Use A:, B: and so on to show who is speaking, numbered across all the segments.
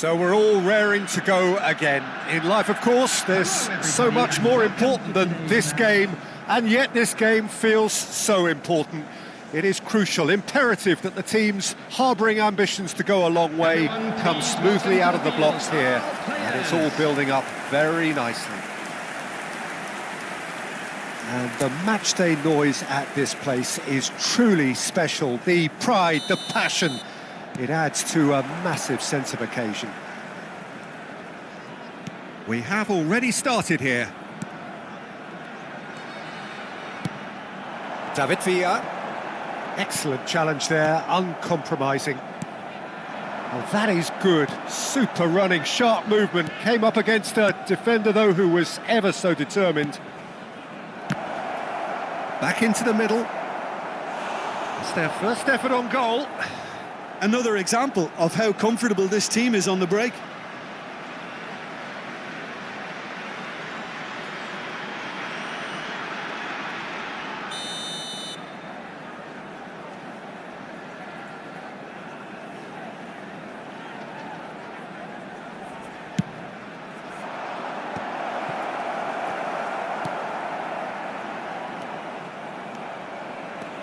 A: So we're all raring to go again. In life, of course, there's so much more important than this game, and yet this game feels so important. It is crucial, imperative that the teams harbouring ambitions to go a long way come smoothly out of the blocks here, and it's all building up very nicely. And the matchday noise at this place is truly special. The pride, the passion, it adds to a massive sense of occasion. We have already started here. David Villa. Excellent challenge there, uncompromising. Well, that is good. Super running, sharp movement. Came up against a defender, though, who was ever so determined. Back into the middle. It's their first effort on goal.
B: Another example of how comfortable this team is on the break.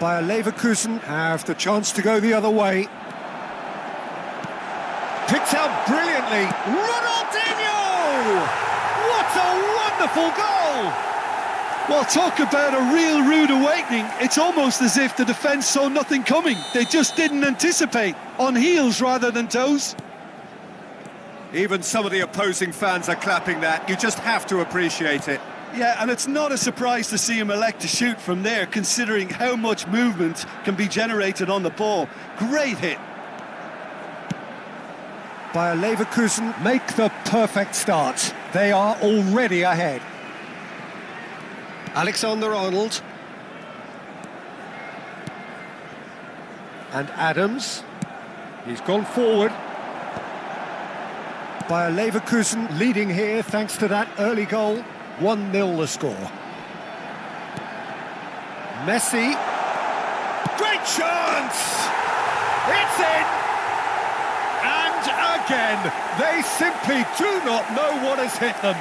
A: Bayer Leverkusen have the chance to go the other way. Picked out brilliantly. Ronaldinho! What a wonderful goal!
B: Well, talk about a real rude awakening. It's almost as if the defence saw nothing coming. They just didn't anticipate. On heels rather than toes.
A: Even some of the opposing fans are clapping that. You just have to appreciate it.
B: Yeah, and it's not a surprise to see him elect to shoot from there, considering how much movement can be generated on the ball. Great hit.
A: Bayer Leverkusen make the perfect start. They are already ahead. Alexander-Arnold. And Adams. He's gone forward. Bayer Leverkusen leading here thanks to that early goal. 1-0 the score. Messi. Great chance! It's in! And again, they simply do not know what has hit them.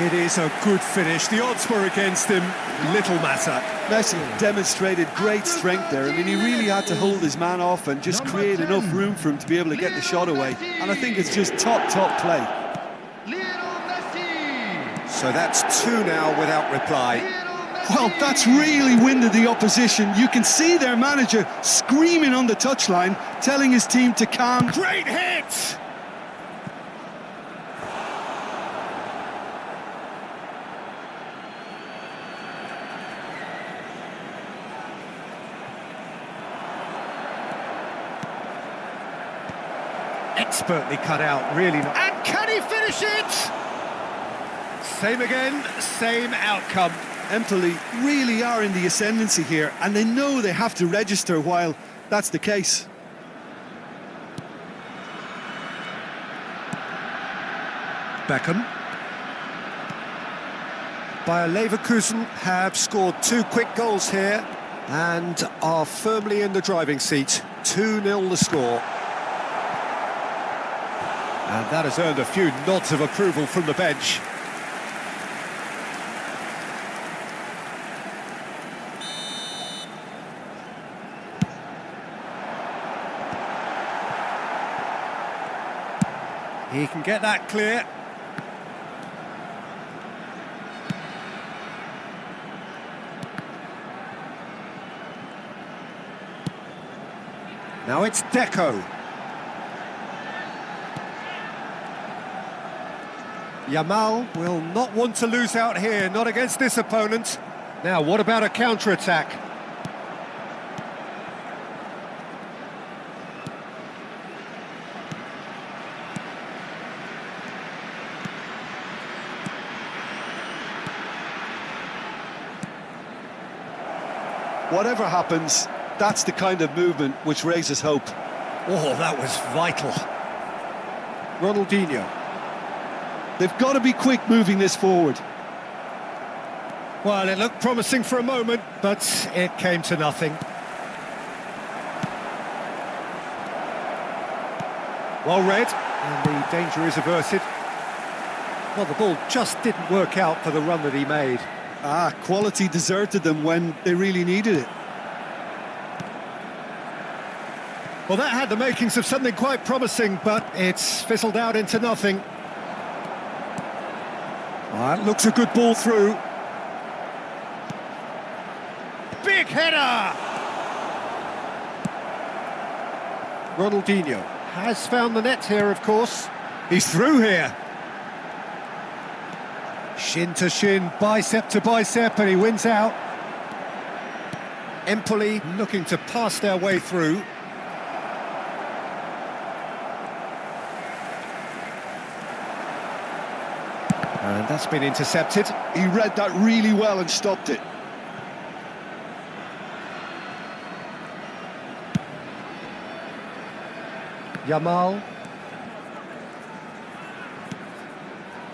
A: It is a good finish. The odds were against him. Little matter.
B: Messi demonstrated great strength there. I mean, he really had to hold his man off and just create enough room for him to be able to get the shot away. And I think it's just top play.
A: So that's 2 now without reply.
B: Well, that's really winded the opposition. You can see their manager screaming on the touchline, telling his team to calm.
A: Great hit! Expertly cut out, really not. And can he finish it? Same again, same outcome.
B: Empoli really are in the ascendancy here, and they know they have to register while that's the case.
A: Beckham. Bayer Leverkusen have scored 2 quick goals here and are firmly in the driving seat. 2-0 the score. And that has earned a few nods of approval from the bench. He can get that clear. Now it's Deco. Yamal will not want to lose out here, not against this opponent. Now, what about a counter-attack?
B: Whatever happens, that's the kind of movement which raises hope.
A: Oh, that was vital. Ronaldinho.
B: They've got to be quick moving this forward.
A: Well, it looked promising for a moment, but it came to nothing. Well read, and the danger is averted. Well, the ball just didn't work out for the run that he made.
B: Quality deserted them when they really needed it.
A: Well, that had the makings of something quite promising, but it's fizzled out into nothing. That looks a good ball through. Big header! Ronaldinho has found the net here, of course. He's through here. Shin to shin, bicep to bicep, and he wins out. Empoli looking to pass their way through. And that's been intercepted.
B: He read that really well and stopped it.
A: Yamal.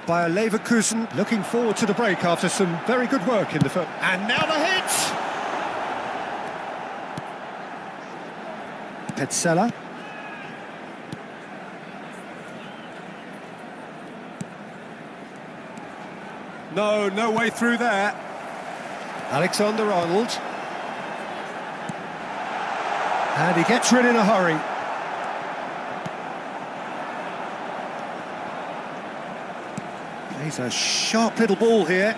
A: Bayer Leverkusen looking forward to the break after some very good work in the first. And now the hit! Petzela. No way through there. Alexander-Arnold. And he gets rid in a hurry. He's a sharp little ball here.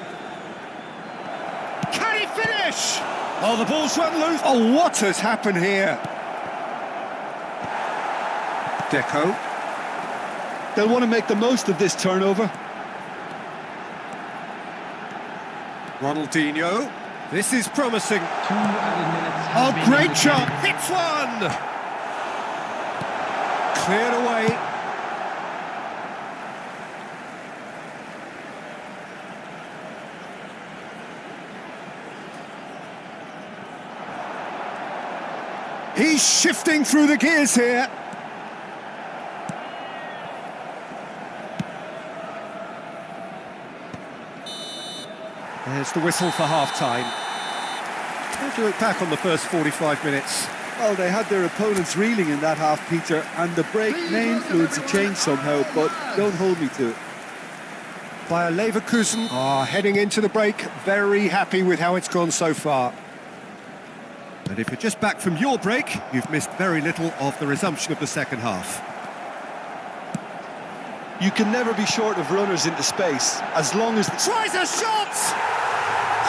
A: Can he finish? Oh, the ball's run loose. Oh, what has happened here? Deco.
B: They'll want to make the most of this turnover.
A: Ronaldinho. This is promising.
C: 2 added minutes.
A: Oh, great shot. Hits one. Cleared away. He's shifting through the gears here. There's the whistle for half-time. How do you look back on the first 45 minutes?
B: Well, they had their opponents reeling in that half, Peter, and the break may influence a change somehow, but don't hold me to it.
A: Bayer Leverkusen are heading into the break, very happy with how it's gone so far. And if you're just back from your break, you've missed very little of the resumption of the second half.
B: You can never be short of runners into space, as long as...
A: Tries a shot!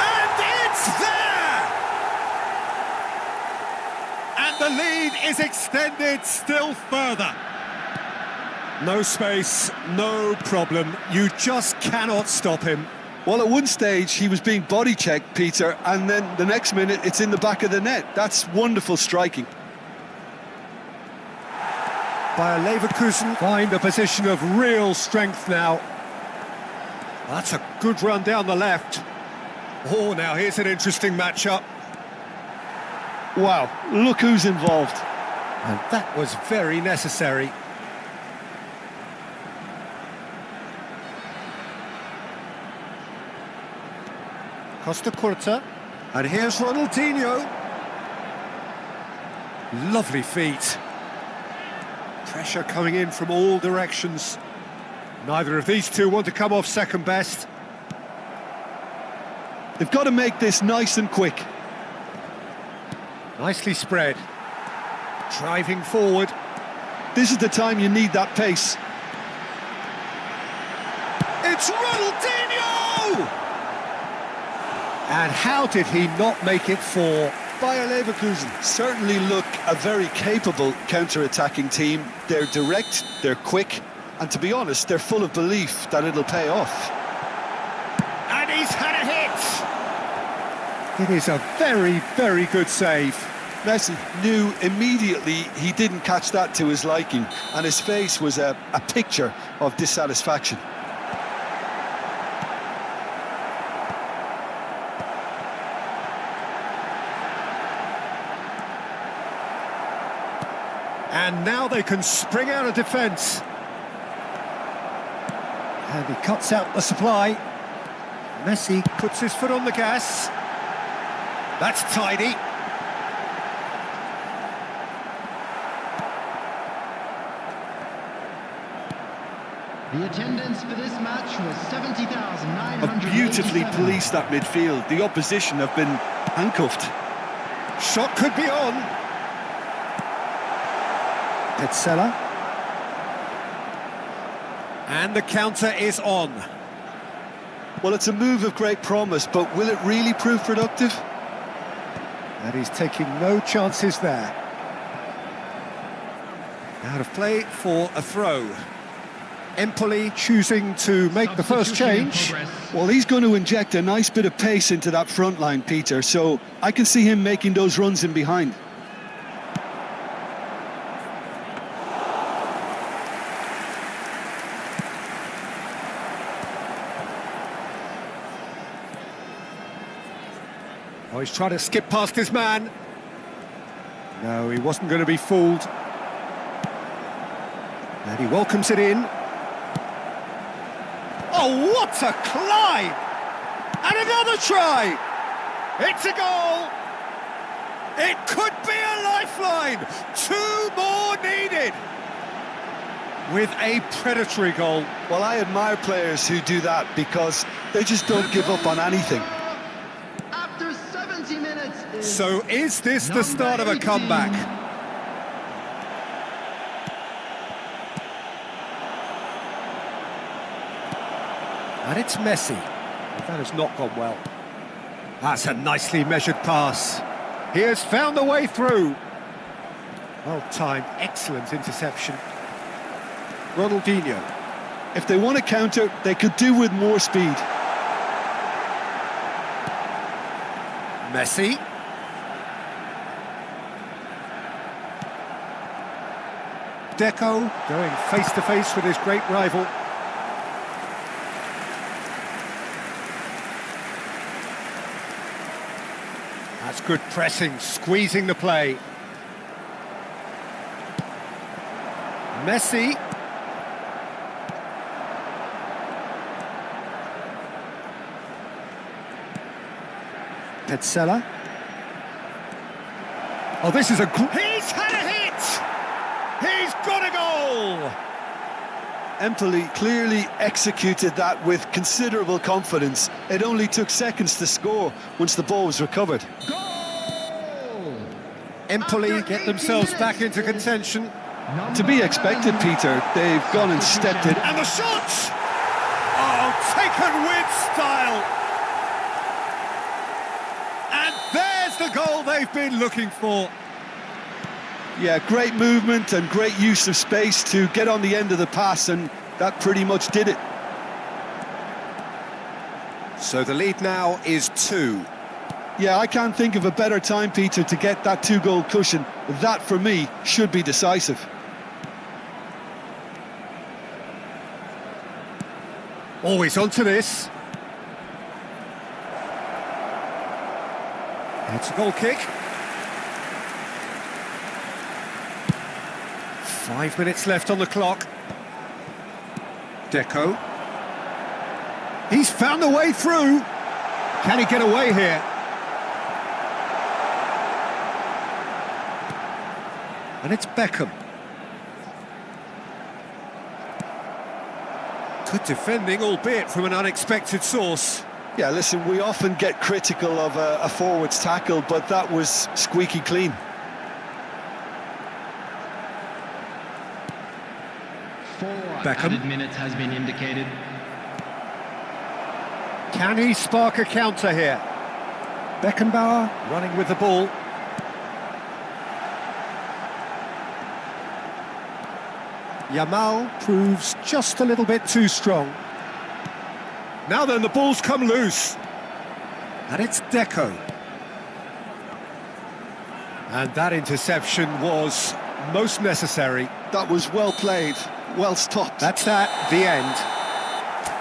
A: And it's there! And the lead is extended still further. No space, no problem. You just cannot stop him.
B: Well, at one stage, he was being body-checked, Peter, and then the next minute, it's in the back of the net. That's wonderful striking.
A: Bayer Leverkusen find a position of real strength now. That's a good run down the left. Oh, now here's an interesting matchup.
B: Wow, look who's involved.
A: And that was very necessary. Costa Curta, and here's Ronaldinho. Lovely feet. Pressure coming in from all directions. Neither of these two want to come off second best.
B: They've got to make this nice and quick.
A: Nicely spread. Driving forward.
B: This is the time you need that pace.
A: It's Ronaldinho! And how did he not make it four?
B: Bayer Leverkusen certainly look a very capable counter-attacking team. They're direct, they're quick, and to be honest, they're full of belief that it'll pay off.
A: And he's had a hit! It is a very, very good save.
B: Messi knew immediately he didn't catch that to his liking, and his face was a picture of dissatisfaction.
A: And now they can spring out of defence. And he cuts out the supply. Messi puts his foot on the gas. That's tidy.
C: The attendance for this match was
B: Have
C: 70,987.
B: beautifully policed that midfield. The opposition have been handcuffed.
A: Shot could be on. Petzela. And the counter is on.
B: Well, it's a move of great promise, but will it really prove productive?
A: And he's taking no chances there. Out of play for a throw. Empoli choosing to make the first change.
B: Well, he's going to inject a nice bit of pace into that front line, Peter, so I can see him making those runs in behind.
A: Oh, he's trying to skip past his man. No, he wasn't going to be fooled. And he welcomes it in. Oh, what a climb! And another try! It's a goal! It could be a lifeline! 2 more needed! With a predatory goal.
B: Well, I admire players who do that because they just don't give up on anything.
C: After 70 minutes.
A: So is this the start of a comeback? And it's Messi. That has not gone well. That's a nicely measured pass. He has found a way through. Well timed, excellent interception. Ronaldinho.
B: If they want to counter, they could do with more speed.
A: Messi. Deco going face to face with his great rival. That's good pressing, squeezing the play. Messi. Petzela. Oh, this is a... He's had a hit! He's got a goal!
B: Empoli clearly executed that with considerable confidence. It only took seconds to score once the ball was recovered.
C: Goal!
A: Empoli get themselves back into contention.
B: To be expected, Peter. They've gone and stepped it.
A: And the shot! Oh, taken with style! And there's the goal they've been looking for.
B: Yeah, great movement and great use of space to get on the end of the pass, and that pretty much did it.
A: So the lead now is 2.
B: Yeah, I can't think of a better time, Peter, to get that 2-goal cushion. That, for me, should be decisive.
A: Always onto this. It's a goal kick. 5 minutes left on the clock. Deco. He's found a way through. Can he get away here? And it's Beckham. Good defending, albeit from an unexpected source.
B: Yeah, listen, we often get critical of a forward's tackle, but that was squeaky clean.
A: Beckham.
C: Added minutes has been indicated.
A: Can he spark a counter here? Beckenbauer running with the ball. Yamal proves just a little bit too strong. Now then, the ball's come loose. And it's Deco. And that interception was most necessary.
B: That was well played, well stopped.
A: That's that, the end.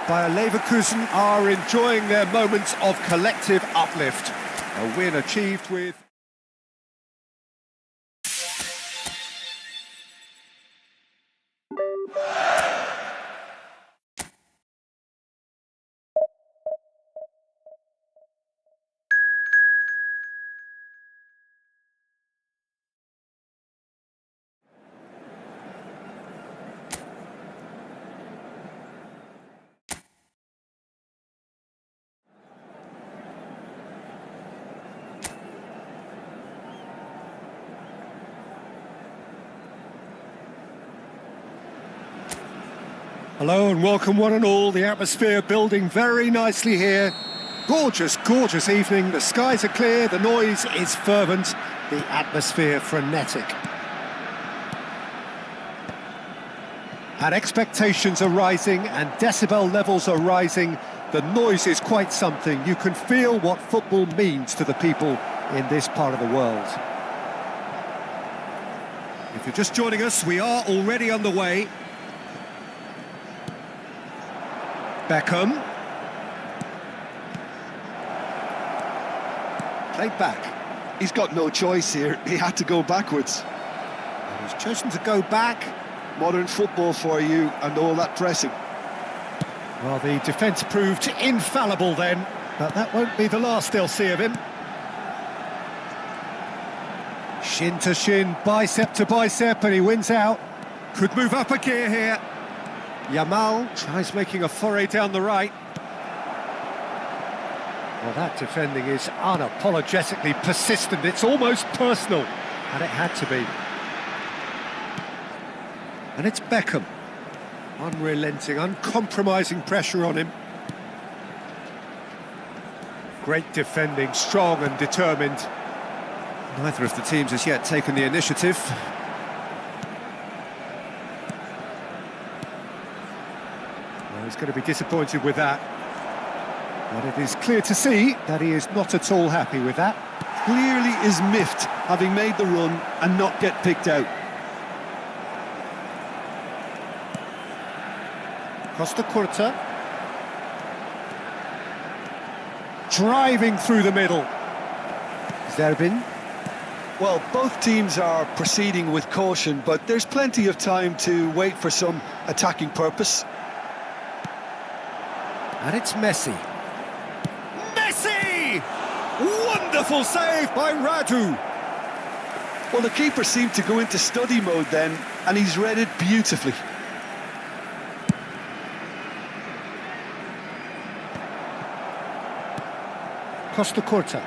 A: Bayer Leverkusen are enjoying their moments of collective uplift. A win achieved with... Hello and welcome one and all. The atmosphere building very nicely here. Gorgeous, gorgeous evening. The skies are clear, the noise is fervent, the atmosphere frenetic. And expectations are rising and decibel levels are rising. The noise is quite something. You can feel what football means to the people in this part of the world. If you're just joining us, we are already underway. Beckham. Played back.
B: He's got no choice here. He had to go backwards.
A: And he's chosen to go back.
B: Modern football for you and all that pressing.
A: Well, the defence proved infallible then, but that won't be the last they'll see of him. Shin to shin, bicep to bicep, and he wins out. Could move up a gear here. Yamal tries making a foray down the right. Well, that defending is unapologetically persistent. It's almost personal, and it had to be. And it's Beckham. Unrelenting, uncompromising pressure on him. Great defending, strong and determined. Neither of the teams has yet taken the initiative. Well, he's going to be disappointed with that. But it is clear to see that he is not at all happy with that.
B: Clearly is miffed having made the run and not get picked out.
A: Costa Curta. Driving through the middle. Zerbin.
B: Well, both teams are proceeding with caution, but there's plenty of time to wait for some attacking purpose.
A: And it's Messi. Messi! Wonderful save by Radu.
B: Well, the keeper seemed to go into study mode then, and he's read it beautifully.
A: Costa Curta.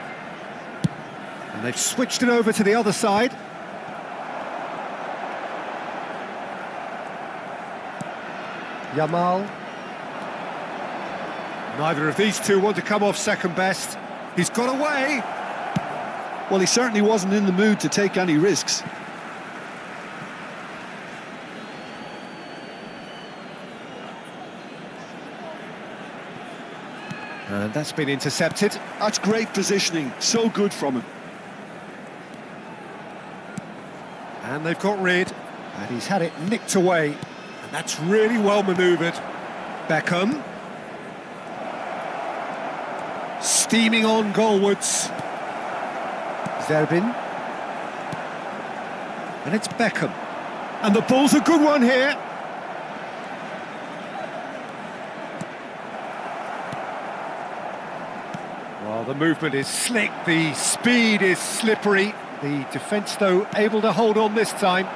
A: And they've switched it over to the other side. Yamal. Neither of these two want to come off second best. He's got away.
B: Well, he certainly wasn't in the mood to take any risks.
A: And that's been intercepted.
B: That's great positioning, so good from him.
A: And they've got rid, and he's had it nicked away. And that's really well manoeuvred. Beckham. Steaming on goalwards. Zerbin. And it's Beckham. And the ball's a good one here. Well, the movement is slick, the speed is slippery. The defence, though, able to hold on this time.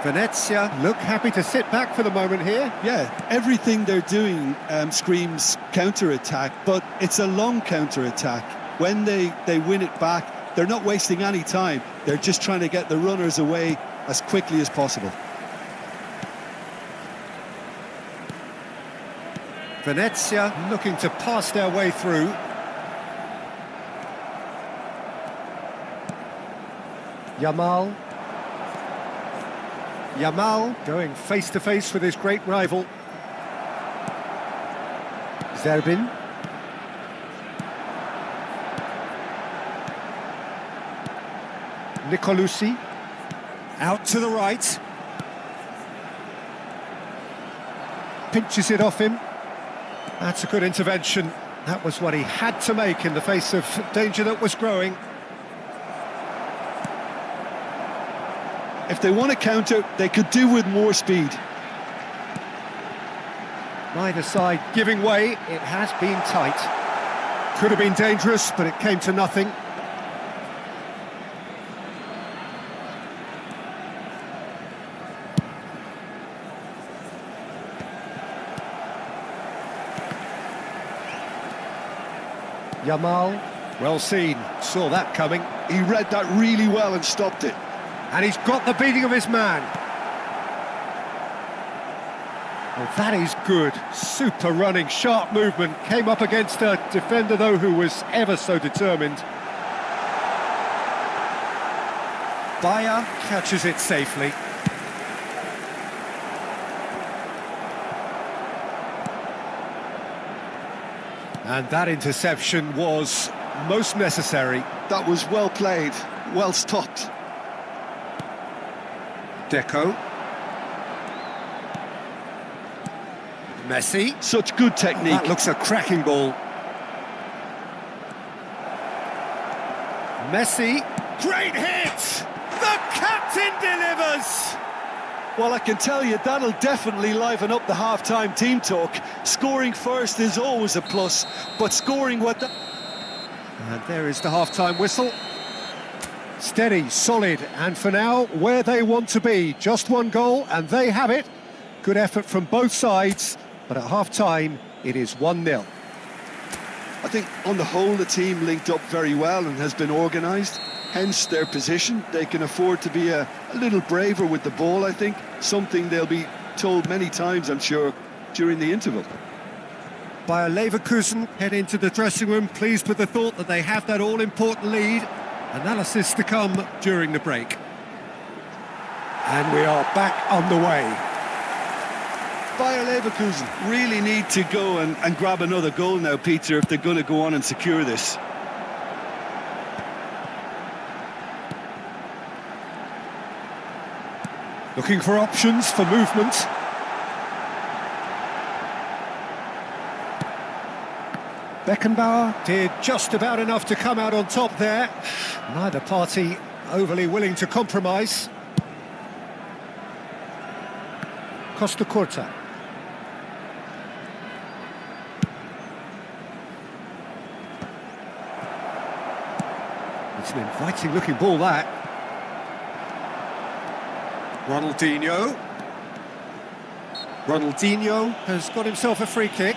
A: Venezia look happy to sit back for the moment here.
B: Yeah, everything they're doing screams counter-attack, but it's a long counter-attack. When they win it back, they're not wasting any time. They're just trying to get the runners away as quickly as possible.
A: Venezia looking to pass their way through. Yamal. Yamal going face-to-face with his great rival. Zerbin. Nicolucci. Out to the right. Pinches it off him. That's a good intervention. That was what he had to make in the face of danger that was growing.
B: If they want to counter, they could do with more speed.
A: Neither side giving way. It has been tight. Could have been dangerous, but it came to nothing. Yamal, well seen, saw that coming.
B: He read that really well and stopped it.
A: And he's got the beating of his man. Well, that is good. Super running, sharp movement. Came up against a defender, though, who was ever so determined. Bayer catches it safely. And that interception was most necessary.
B: That was well played, well stopped.
A: Deco. Messi.
B: Such good technique.
A: That looks a cracking ball. Messi. Great hit! The captain delivers!
B: Well, I can tell you, that'll definitely liven up the half-time team talk. Scoring first is always a plus, but scoring what the...
A: And there is the half-time whistle. Steady, solid, and for now, where they want to be. Just one goal, and they have it. Good effort from both sides, but at half-time, it is 1-0.
B: I think, on the whole, the team linked up very well and has been organised. Hence their position. They can afford to be a little braver with the ball, I think. Something they'll be told many times, I'm sure, during the interval.
A: Bayer Leverkusen head into the dressing room, pleased with the thought that they have that all-important lead. Analysis to come during the break. And we are back on the way.
B: Bayer Leverkusen really need to go and grab another goal now, Peter, if they're going to go on and secure this.
A: Looking for options for movement. Beckenbauer did just about enough to come out on top there. Neither party overly willing to compromise. Costa Curta. It's an inviting looking ball, that. Ronaldinho. Ronaldinho has got himself a free kick.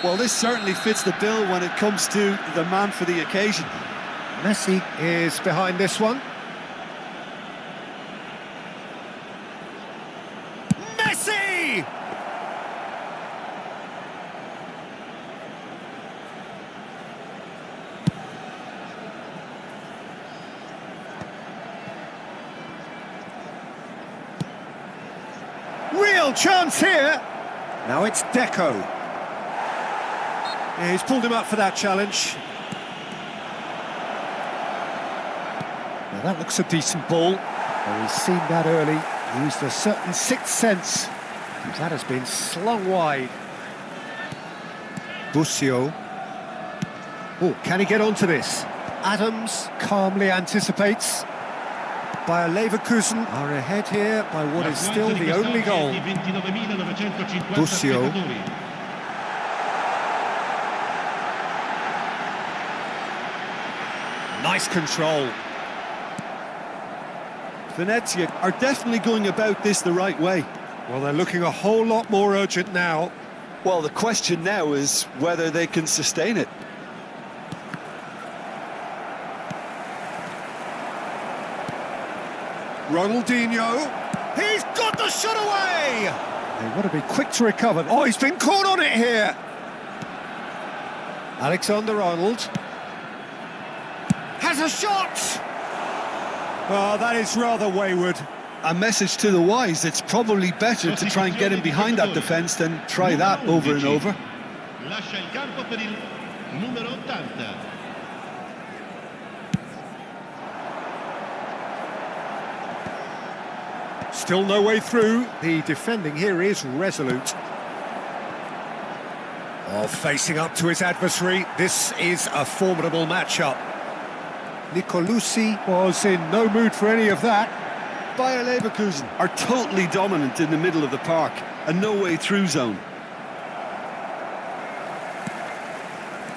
B: Well, this certainly fits the bill when it comes to the man for the occasion.
A: Messi is behind this one. Messi! Real chance here. Now it's Deco. Yeah, he's pulled him up for that challenge. Now that looks a decent ball. Well, he's seen that early. Used a certain sixth sense. That has been slung wide. Busio. Oh, can he get onto this? Adams calmly anticipates. Bayer Leverkusen are ahead here by what is still the only goal. Busio. Nice control.
B: Venezia are definitely going about this the right way.
A: Well, they're looking a whole lot more urgent now.
B: Well, the question now is whether they can sustain it.
A: Ronaldinho, he's got the shot away! They want to be quick to recover. Oh, he's been caught on it here! Alexander-Arnold has a shot! Oh, that is rather wayward.
B: A message to the wise, it's probably better to try and get him behind that defence than try that over and over.
D: Lascia il campo per il numero 80.
A: Still no way through. The defending here is resolute. Oh, facing up to his adversary. This is a formidable matchup. Nicolosi was in no mood for any of that.
B: Bayer Leverkusen are totally dominant in the middle of the park, a no-way-through zone.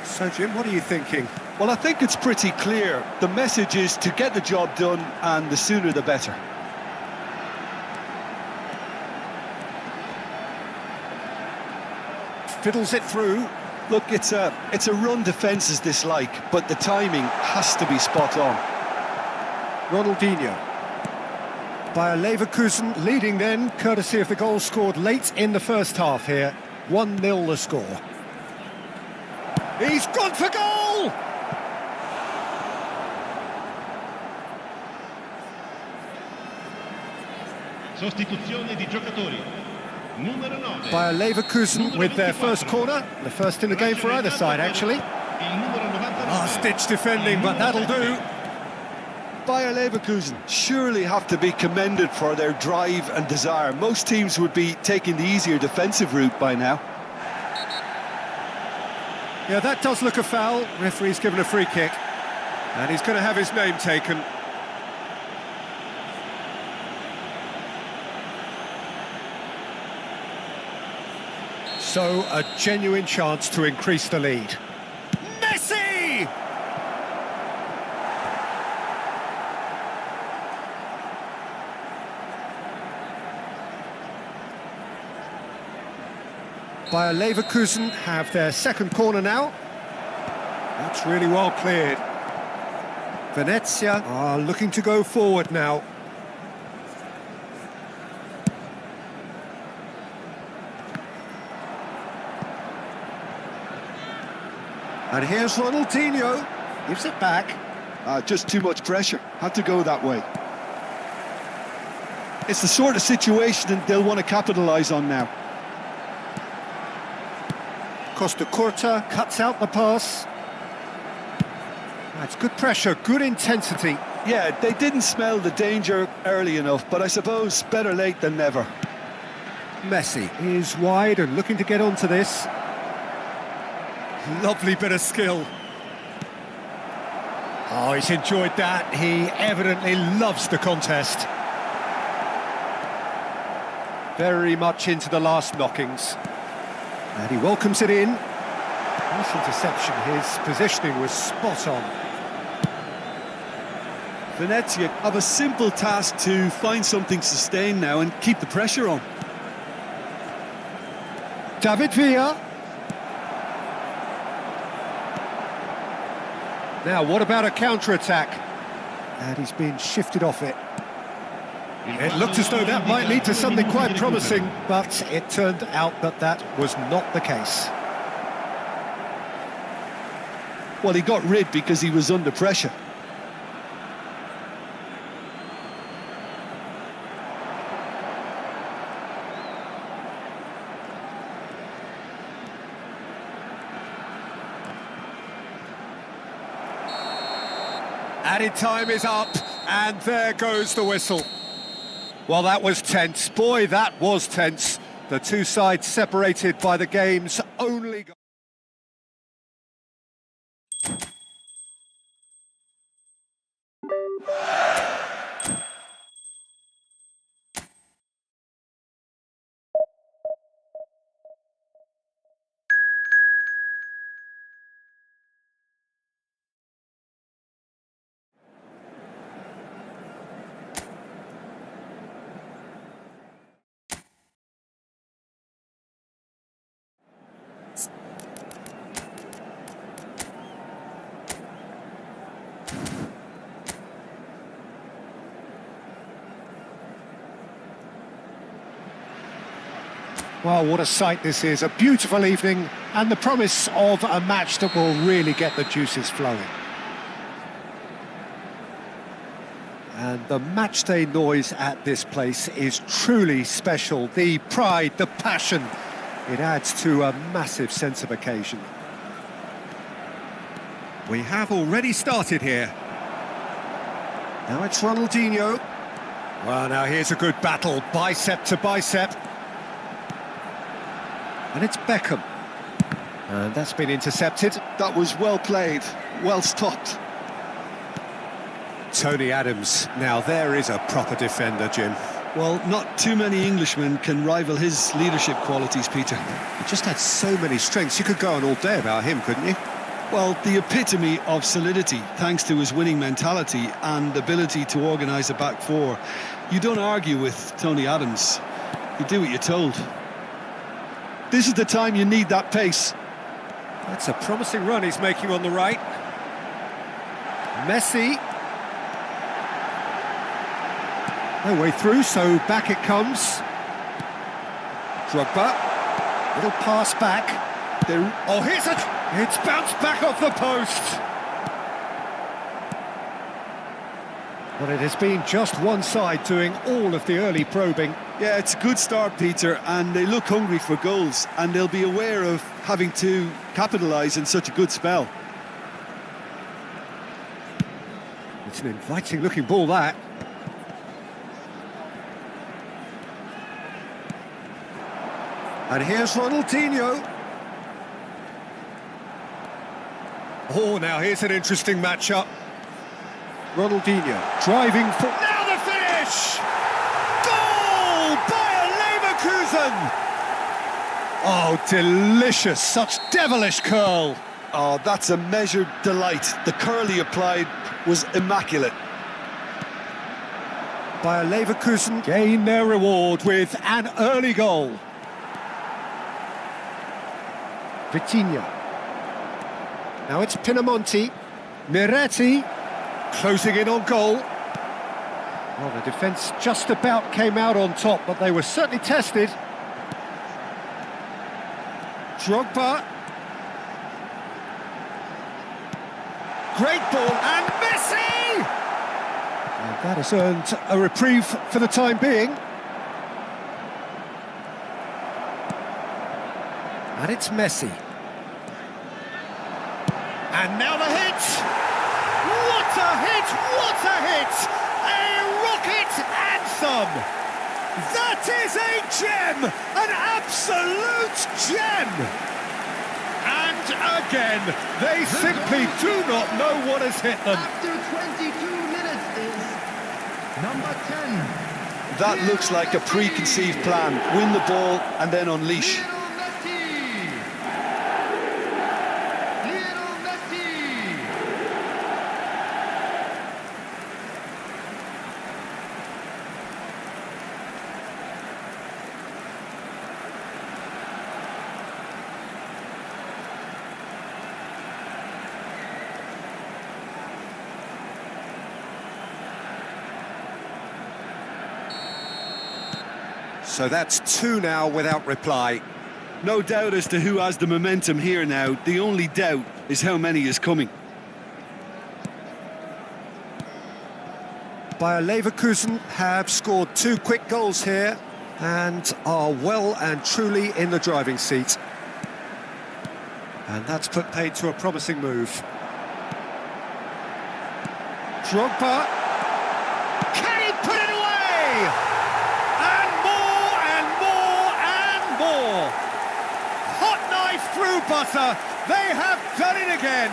A: So, Jim, what are you thinking?
B: Well, I think it's pretty clear. The message is to get the job done, and the sooner the better.
A: Fiddles it through.
B: Look, it's a run defence is dislike, but the timing has to be spot on.
A: Ronaldinho. Bayer Leverkusen leading then, courtesy of the goal scored late in the first half here. 1-0 the score. He's gone for goal!
D: Sostituzione di giocatori. Numero 9.
A: Bayer Leverkusen with their first corner, the first in the game for either side actually.
D: Il numero 99.
A: Last-ditch defending, but that'll do.
B: Bayer Leverkusen surely have to be commended for their drive and desire. Most teams would be taking the easier defensive route by now.
A: Yeah, that does look a foul. Referee's given a free kick. And he's going to have his name taken. So, a genuine chance to increase the lead. Messi! Bayer Leverkusen have their second corner now. That's really well cleared. Venezia are looking to go forward now. And here's Ronaldinho, gives it back.
B: Just too much pressure, had to go that way. It's the sort of situation that they'll want to capitalise on now.
A: Costa Curta cuts out the pass. That's good pressure, good intensity.
B: Yeah, they didn't smell the danger early enough, but I suppose better late than never.
A: Messi is wide and looking to get onto this. Lovely bit of skill. Oh, he's enjoyed that. He evidently loves the contest. Very much into the last knockings. And he welcomes it in. Nice interception. His positioning was spot on.
B: Venezia have a simple task to find something sustained now and keep the pressure on.
A: David Villa. Now, what about a counter-attack? And he's been shifted off it. It looked as though that might lead to something quite promising, but it turned out that that was not the case.
B: Well, he got rid because he was under pressure.
A: Added time is up, and there goes the whistle. Well, that was tense. Boy, that was tense. The two sides separated by the game's only goal. Well, what a sight this is. A beautiful evening and the promise of a match that will really get the juices flowing. And the matchday noise at this place is truly special. The pride, the passion, it adds to a massive sense of occasion. We have already started here. Now it's Ronaldinho. Well, now here's a good battle, bicep to bicep. And it's Beckham. And that's been intercepted.
B: That was well played, well stopped.
A: Tony Adams. Now there is a proper defender, Jim.
B: Well, not too many Englishmen can rival his leadership qualities, Peter.
A: He just had so many strengths. You could go on all day about him, couldn't you?
B: Well, the epitome of solidity, thanks to his winning mentality and ability to organise a back four. You don't argue with Tony Adams. You do what you're told. This is the time you need that pace.
A: That's a promising run he's making on the right. Messi. No way through, so back it comes. Drogba. Little pass back. Oh, here's it's bounced back off the post. Well, it has been just one side doing all of the early probing.
B: Yeah, it's a good start, Peter, and they look hungry for goals, and they'll be aware of having to capitalise in such a good spell.
A: It's an inviting-looking ball, that. And here's Ronaldinho. Oh, now here's an interesting matchup. Ronaldinho driving for... Now the finish! Goal! Bayer Leverkusen! Oh, delicious. Such devilish curl.
B: Oh, that's a measured delight. The curl he applied was immaculate.
A: Bayer Leverkusen gain their reward with an early goal. Vitinha. Now it's Pinamonti. Miretti closing in on goal. Well, the defence just about came out on top, but they were certainly tested. Drogba. Great ball, and Messi! And that has earned a reprieve for the time being. And it's Messi. And now the hit! What a hit! What a hit! A rocket anthem! That is a gem! An absolute gem! And again, they simply do not know what has hit them.
C: After 22 minutes is number 10.
B: That looks like a preconceived plan. Win the ball and then unleash.
A: So that's two now without reply.
B: No doubt as to who has the momentum here now. The only doubt is how many is coming.
A: Bayer Leverkusen have scored two quick goals here and are well and truly in the driving seat. And that's put paid to a promising move. Drogba. Can he put it away? And more and more and more. Hot knife through butter. They have done it again.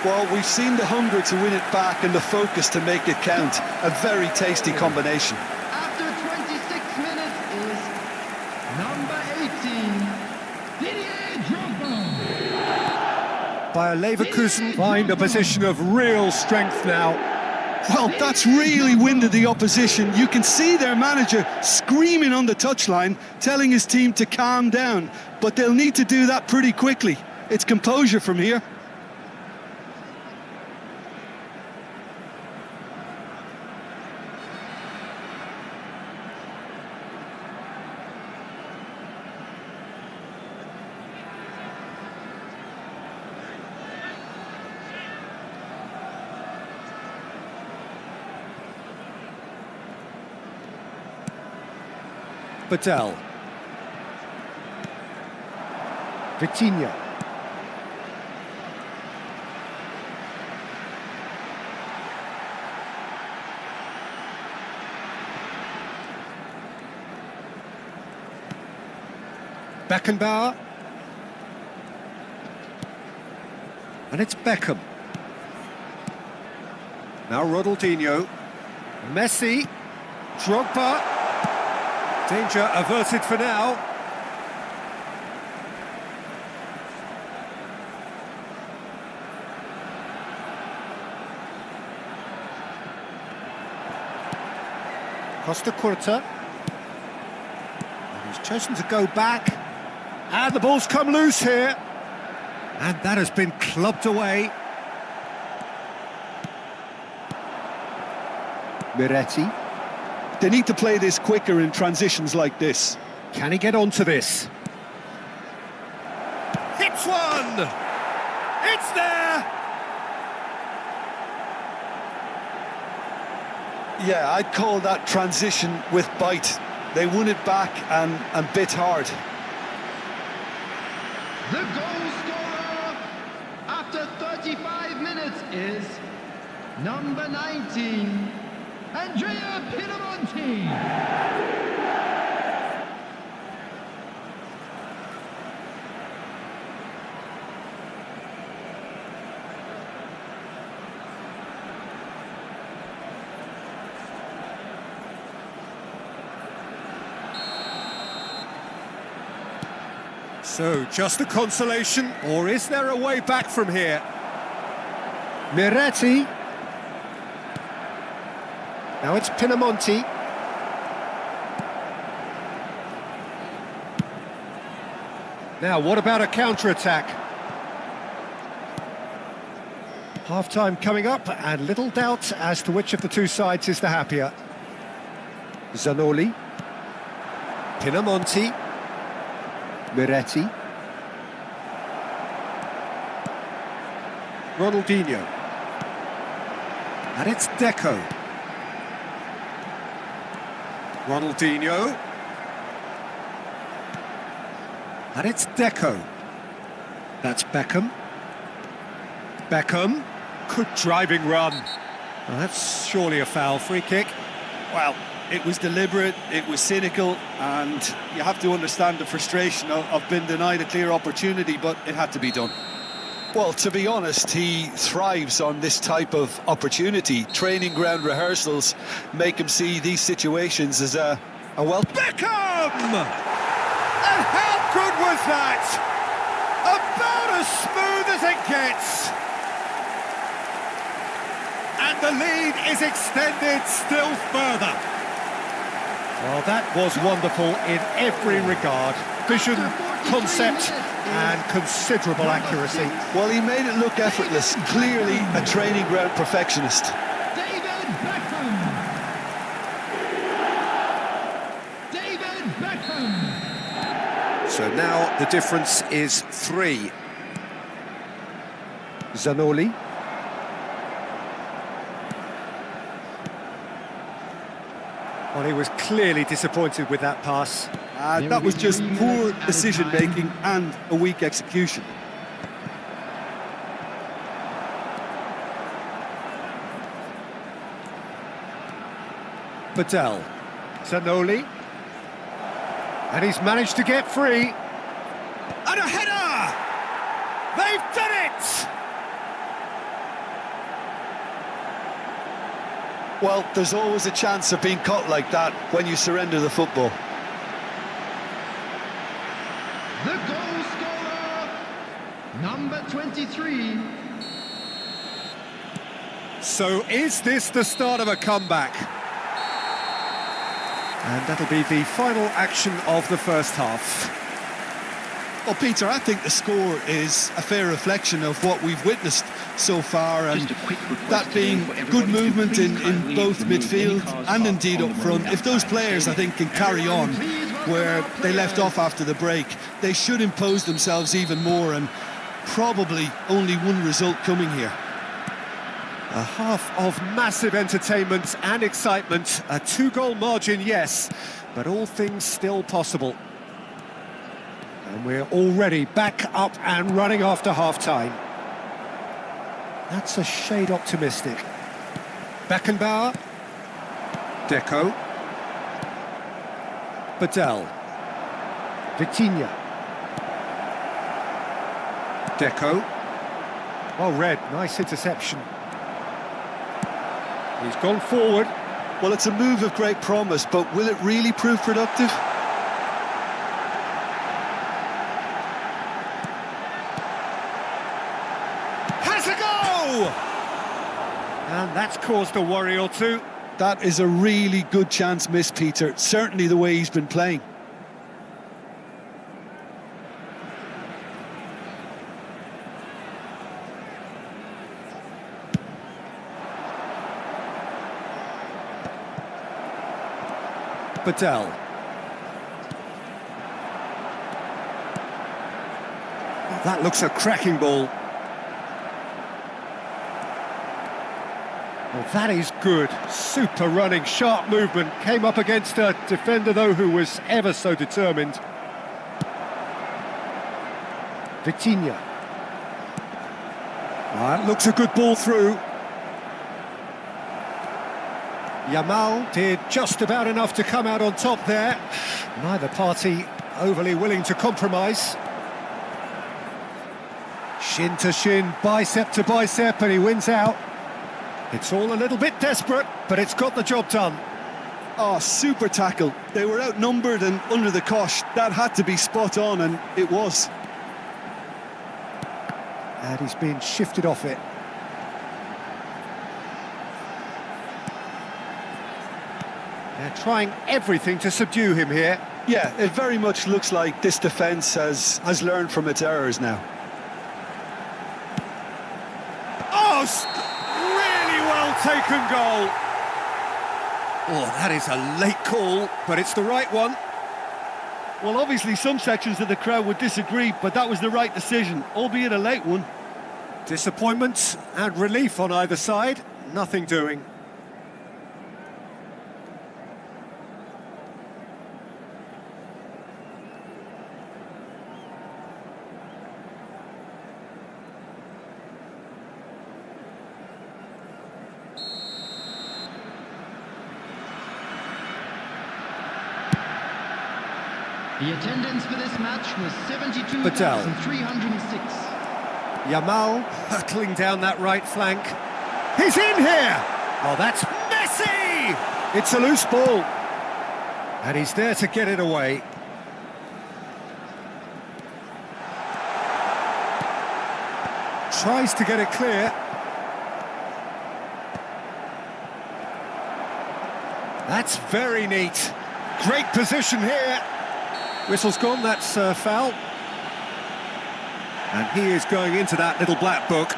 B: Well, we've seen the hunger to win it back and the focus to make it count. A very tasty combination.
C: After 26 minutes is number 18, Didier Drogba.
A: Bayer Leverkusen find a position of real strength now.
B: Well, that's really winded the opposition. You can see their manager screaming on the touchline, telling his team to calm down. But they'll need to do that pretty quickly. It's composure from here.
A: Patel. Vitinha. Beckenbauer. And it's Beckham. Now Ronaldinho. Messi. Drogba. Danger averted for now. Costa Curta. And he's chosen to go back. And the ball's come loose here. And that has been clubbed away. Miretti.
B: They need to play this quicker in transitions like this.
A: Can he get onto this? Hits one! It's there!
B: Yeah, I'd call that transition with bite. They won it back and bit hard.
C: The goal scorer after 35 minutes is number 19, Andrea Pinamonti.
A: So, just a consolation, or is there a way back from here? Miretti. Now it's Pinamonti. Now, what about a counter-attack? Half-time coming up, and little doubt as to which of the two sides is the happier. Zanoli. Pinamonti. Miretti. Ronaldinho. And it's Deco. Ronaldinho. And it's Deco. That's Beckham. Beckham. Good driving run. Well, that's surely a foul. Free kick.
B: Well, it was deliberate, it was cynical, and you have to understand the frustration of being denied a clear opportunity, but it had to be done. Well, to be honest, he thrives on this type of opportunity. Training ground rehearsals make him see these situations as a well...
A: Beckham! And how good was that? About as smooth as it gets. And the lead is extended still further. Well, that was wonderful in every regard. Vision, concept, and considerable accuracy.
B: Well, he made it look effortless. Clearly a training ground perfectionist.
C: David Beckham. David Beckham.
A: So now the difference is 3. Zanoli. Well, he was clearly disappointed with that pass.
B: That was just poor decision-making and a weak execution.
A: Badel. Zanoli. And he's managed to get free. And a header! They've done it!
B: Well, there's always a chance of being caught like that when you surrender the football.
C: The goal scorer, number 23.
A: So is this the start of a comeback? And that'll be the final action of the first half.
B: Well, Peter, I think the score is a fair reflection of what we've witnessed so far, and that being good movement in both midfield and indeed up front. If those players, I think, can carry on where they left off after the break, they should impose themselves even more, and probably only one result coming here.
A: A half of massive entertainment and excitement, a 2-goal margin, yes, but all things still possible. And we're already back up and running after half-time. That's a shade optimistic. Beckenbauer. Deco. Badel. Vitinha. Deco. Oh, Red, nice interception. He's gone forward.
B: Well, it's a move of great promise, but will it really prove productive?
A: Has a go! And that's caused a worry or two.
B: That is a really good chance missed, Peter. Certainly the way he's been playing.
A: Badel. That looks a cracking ball. Well, that is good. Super running, sharp movement. Came up against a defender, though, who was ever so determined. Vitinha. That looks a good ball through. Yamal did just about enough to come out on top there. Neither party overly willing to compromise. Shin to shin, bicep to bicep, and he wins out. It's all a little bit desperate, but it's got the job done.
B: Oh, super tackle. They were outnumbered and under the cosh. That had to be spot on, and it was.
A: And he's been shifted off it. They're trying everything to subdue him here.
B: Yeah, it very much looks like this defence has learned from its errors now.
A: Oh, really well taken goal. Oh, that is a late call, but it's the right one.
E: Well, obviously some sections of the crowd would disagree, but that was the right decision, albeit a late one.
A: Disappointment and relief on either side, nothing doing.
C: The attendance for this match was
A: Badel.
C: 72,306.
A: Yamal hurtling down that right flank. He's in here! Oh, that's Messi! It's a loose ball. And he's there to get it away. Tries to get it clear. That's very neat. Great position here. Whistle's gone, that's foul. And he is going into that little black book.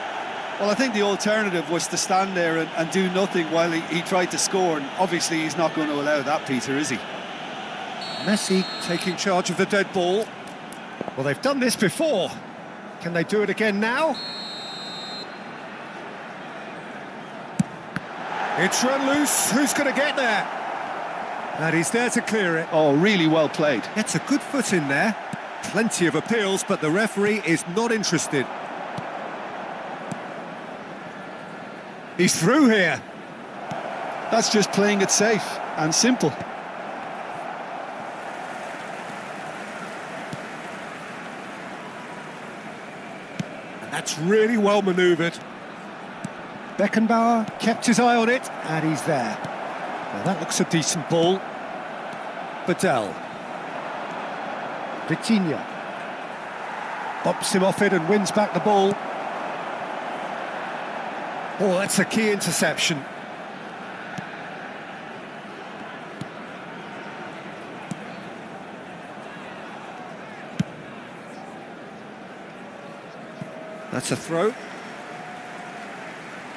B: Well, I think the alternative was to stand there and do nothing while he tried to score, and obviously he's not going to allow that, Peter, is he?
A: Messi taking charge of the dead ball. Well, they've done this before. Can they do it again now? It's run loose. Who's going to get there? And he's there to clear it.
B: Oh, really well played.
A: Gets a good foot in there. Plenty of appeals, but the referee is not interested. He's through here.
B: That's just playing it safe and simple.
A: And that's really well manoeuvred. Beckenbauer kept his eye on it, and he's there. Now that looks a decent ball. Badel. Vitinha. Bumps him off it and wins back the ball. Oh, that's a key interception. That's a throw.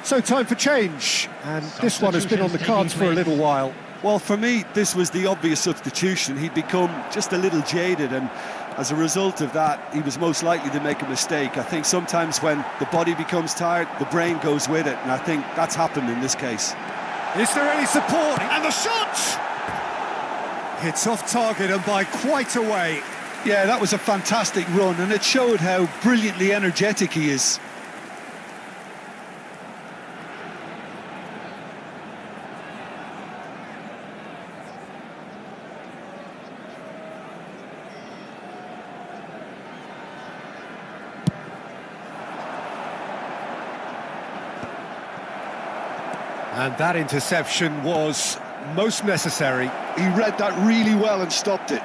A: So time for change, and this one has been on the cards for a little while.
B: Well, for me, this was the obvious substitution. He'd become just a little jaded, and as a result of that, he was most likely to make a mistake. I think sometimes when the body becomes tired, the brain goes with it, and I think that's happened in this case.
A: Is there any support? And the shot! It's off target and by quite a way.
B: Yeah, that was a fantastic run, and it showed how brilliantly energetic he is.
A: And that interception was most necessary.
B: He read that really well and stopped it.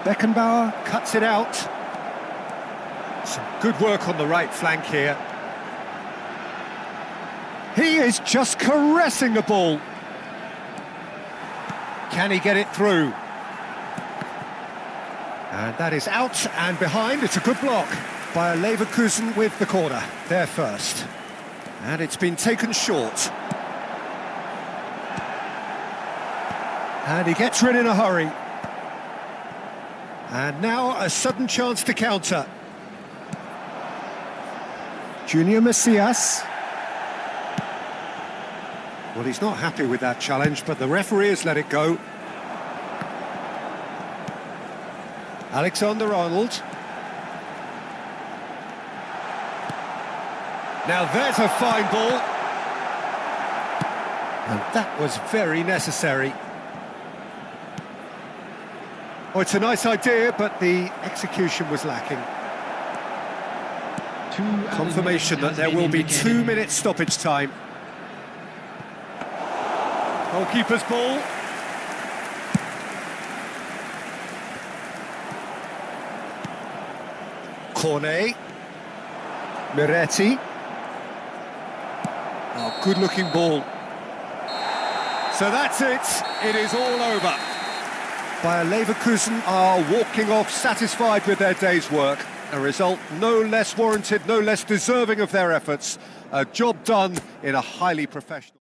A: Beckenbauer cuts it out. Some good work on the right flank here. He is just caressing the ball. Can he get it through? And that is out and behind. It's a good block. Bayer Leverkusen with the corner, there first. And it's been taken short. And he gets rid in a hurry. And now a sudden chance to counter. Junior Messias. Well, he's not happy with that challenge, but the referee has let it go. Alexander-Arnold. Now there's a fine ball. And that was very necessary. Oh, it's a nice idea, but the execution was lacking. Confirmation that there will be 2 minutes stoppage time.
E: Goalkeeper's ball.
A: Cornet. Miretti. Oh, good-looking ball. So that's it. It is all over. Bayer Leverkusen are walking off satisfied with their day's work. A result no less warranted, no less deserving of their efforts. A job done in a highly professional...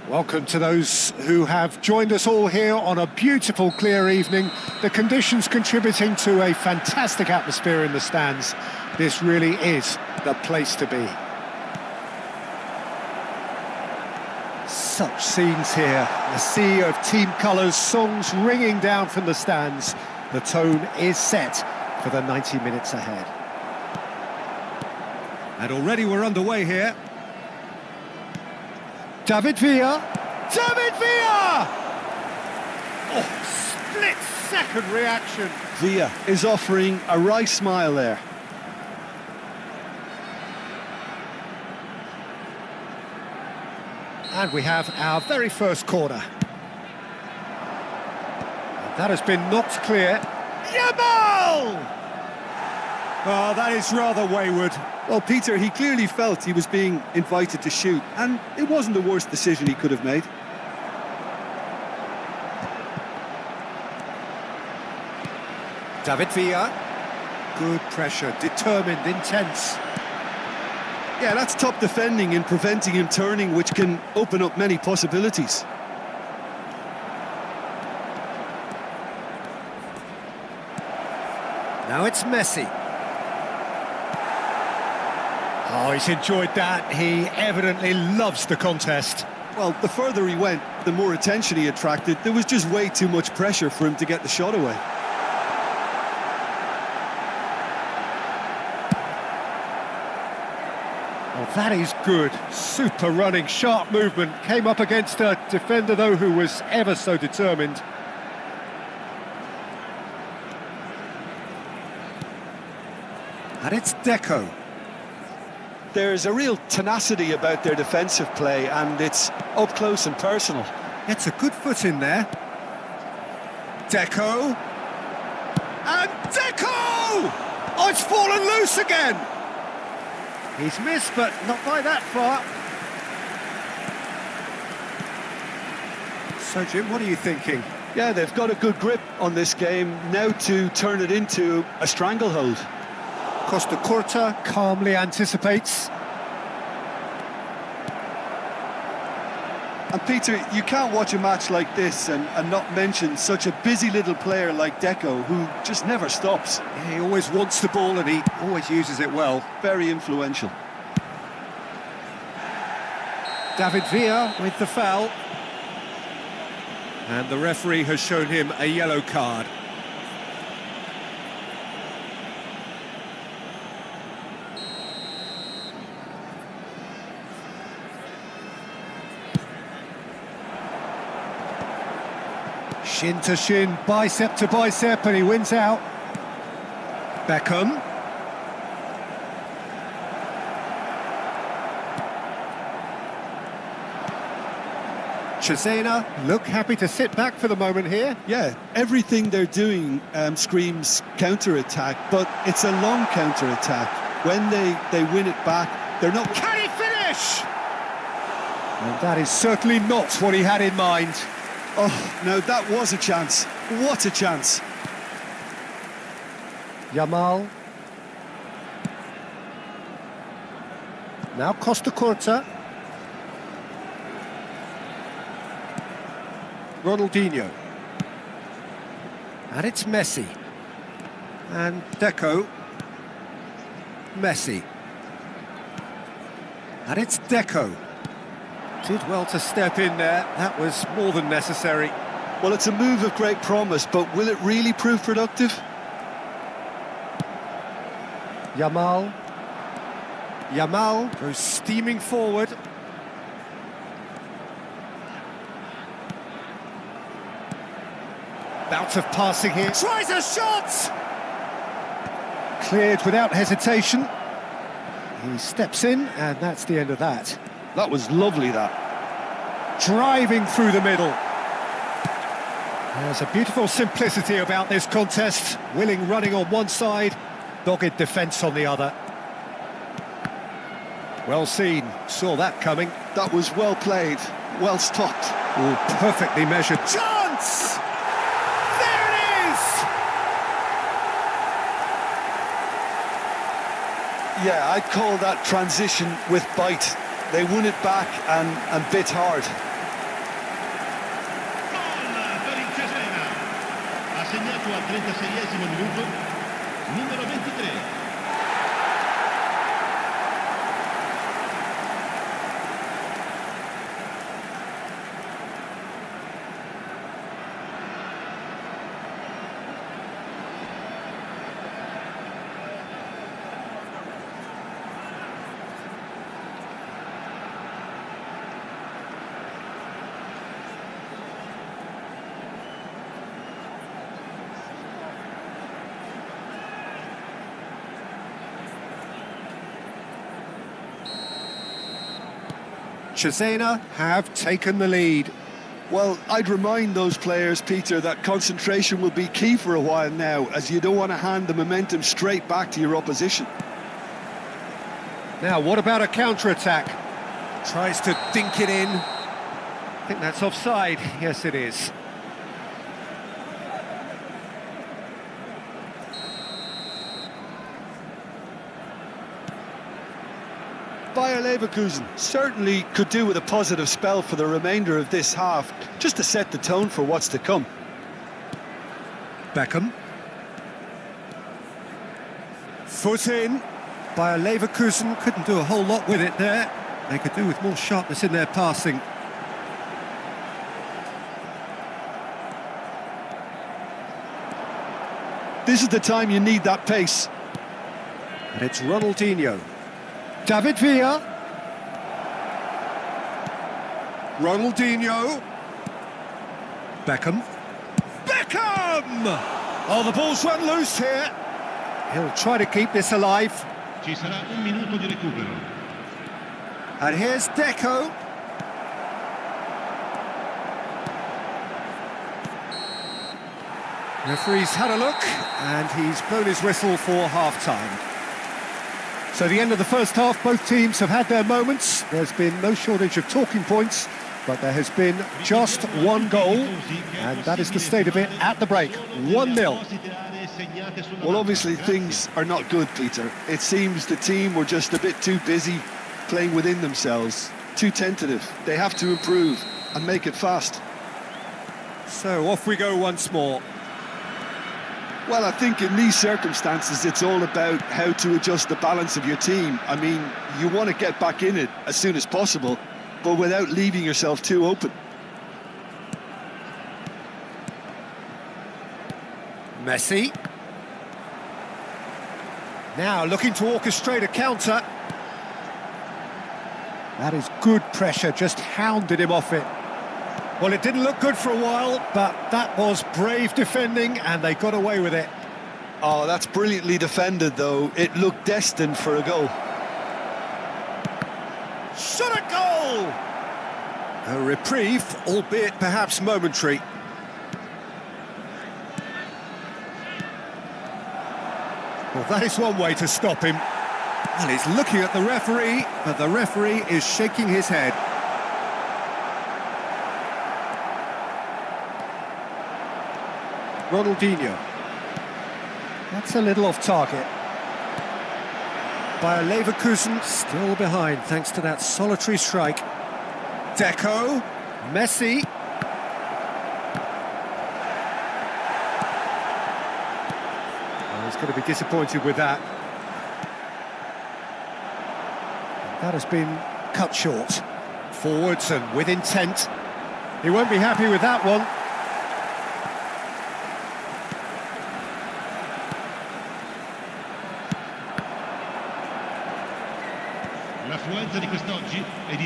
A: Welcome to those who have joined us all here on a beautiful, clear evening. The conditions contributing to a fantastic atmosphere in the stands. This really is the place to be. Such scenes here. A sea of team colours, songs ringing down from the stands. The tone is set for the 90 minutes ahead. And already we're underway here. David Villa. David Villa! Oh, split-second reaction.
B: Villa is offering a wry smile there.
A: And we have our very first corner. And that has been knocked clear. Yamal! Oh, that is rather wayward.
B: Well, Peter, he clearly felt he was being invited to shoot, and it wasn't the worst decision he could have made.
A: David Villa. Good pressure, determined, intense.
B: Yeah, that's top defending and preventing him turning, which can open up many possibilities.
A: Now it's Messi. Oh, he's enjoyed that. He evidently loves the contest.
B: Well, the further he went, the more attention he attracted. There was just way too much pressure for him to get the shot away.
A: Oh, that is good. Super running, sharp movement. Came up against a defender, though, who was ever so determined. And it's Deco.
B: There's a real tenacity about their defensive play, and it's up close and personal.
A: Gets a good foot in there. Deco. And Deco! Oh, it's fallen loose again! He's missed, but not by that far. So, Jim, what are you thinking?
B: Yeah, they've got a good grip on this game now to turn it into a stranglehold.
A: Costa Curta calmly anticipates.
B: And Peter, you can't watch a match like this and not mention such a busy little player like Deco, who just never stops.
A: Yeah, he always wants the ball and he always uses it well.
B: Very influential.
A: David Villa with the foul. And the referee has shown him a yellow card. Shin to shin, bicep to bicep, and he wins out. Beckham. Cesena look happy to sit back for the moment here.
B: Yeah, everything they're doing screams counter-attack, but it's a long counter-attack. When they win it back, they're not...
A: Can he finish? And that is certainly not what he had in mind.
B: Oh, no, that was a chance. What a chance.
A: Yamal. Now Costa Curta. Ronaldinho. And it's Messi. And Deco. Messi. And it's Deco. Did well to step in there. That was more than necessary.
B: Well, it's a move of great promise, but will it really prove productive?
A: Yamal. Yamal goes steaming forward. Bout of passing here. Tries a shot! Cleared without hesitation. He steps in, and that's the end of that.
B: That was lovely, that.
A: Driving through the middle. There's a beautiful simplicity about this contest. Willing running on one side, dogged defence on the other. Well seen, saw that coming.
B: That was well played, well stopped.
A: Oh, perfectly measured. Chance! There it is!
B: Yeah, I'd call that transition with bite. They won it back and bit hard.
D: Gol per il Cesena. Ha segnato al 36esimo minuto numero 23.
A: Cesena have taken the lead.
B: Well, I'd remind those players, Peter, that concentration will be key for a while now, as you don't want to hand the momentum straight back to your opposition.
A: Now, what about a counter-attack? Tries to dink it in. I think that's offside. Yes, it is.
B: Bayer Leverkusen certainly could do with a positive spell for the remainder of this half, just to set the tone for what's to come.
A: Beckham. Foot in. Bayer Leverkusen couldn't do a whole lot with it there. They could do with more sharpness in their passing.
B: This is the time you need that pace.
A: And it's Ronaldinho. David Villa. Ronaldinho. Beckham. Beckham! Oh, the ball's run loose here. He'll try to keep this alive.
D: Ci sarà un minuto di recupero.
A: And here's Deco. Referee's had a look, and he's blown his whistle for half-time. So the end of the first half, both teams have had their moments. There's been no shortage of talking points, But there has been just one goal, and that is the state of it at the break. 1-0.
B: Well, obviously things are not good, Peter. It seems the team were just a bit too busy playing within themselves, too tentative. They have to improve and make it fast.
A: So off we go once more.
B: Well, I think in these circumstances, it's all about how to adjust the balance of your team. I mean, you want to get back in it as soon as possible, but without leaving yourself too open.
A: Messi. Now looking to orchestrate a counter. That is good pressure, just hounded him off it. Well, it didn't look good for a while, but that was brave defending, and they got away with it.
B: Oh, that's brilliantly defended, though. It looked destined for a goal.
A: Shot a goal! A reprieve, albeit perhaps momentary. Well, that is one way to stop him. Well, he's looking at the referee, but the referee is shaking his head. Ronaldinho. That's a little off target. Bayer Leverkusen still behind thanks to that solitary strike. Deco, Messi. Oh, he's going to be disappointed with that. That has been cut short. Forwards and with intent. He won't be happy with that one.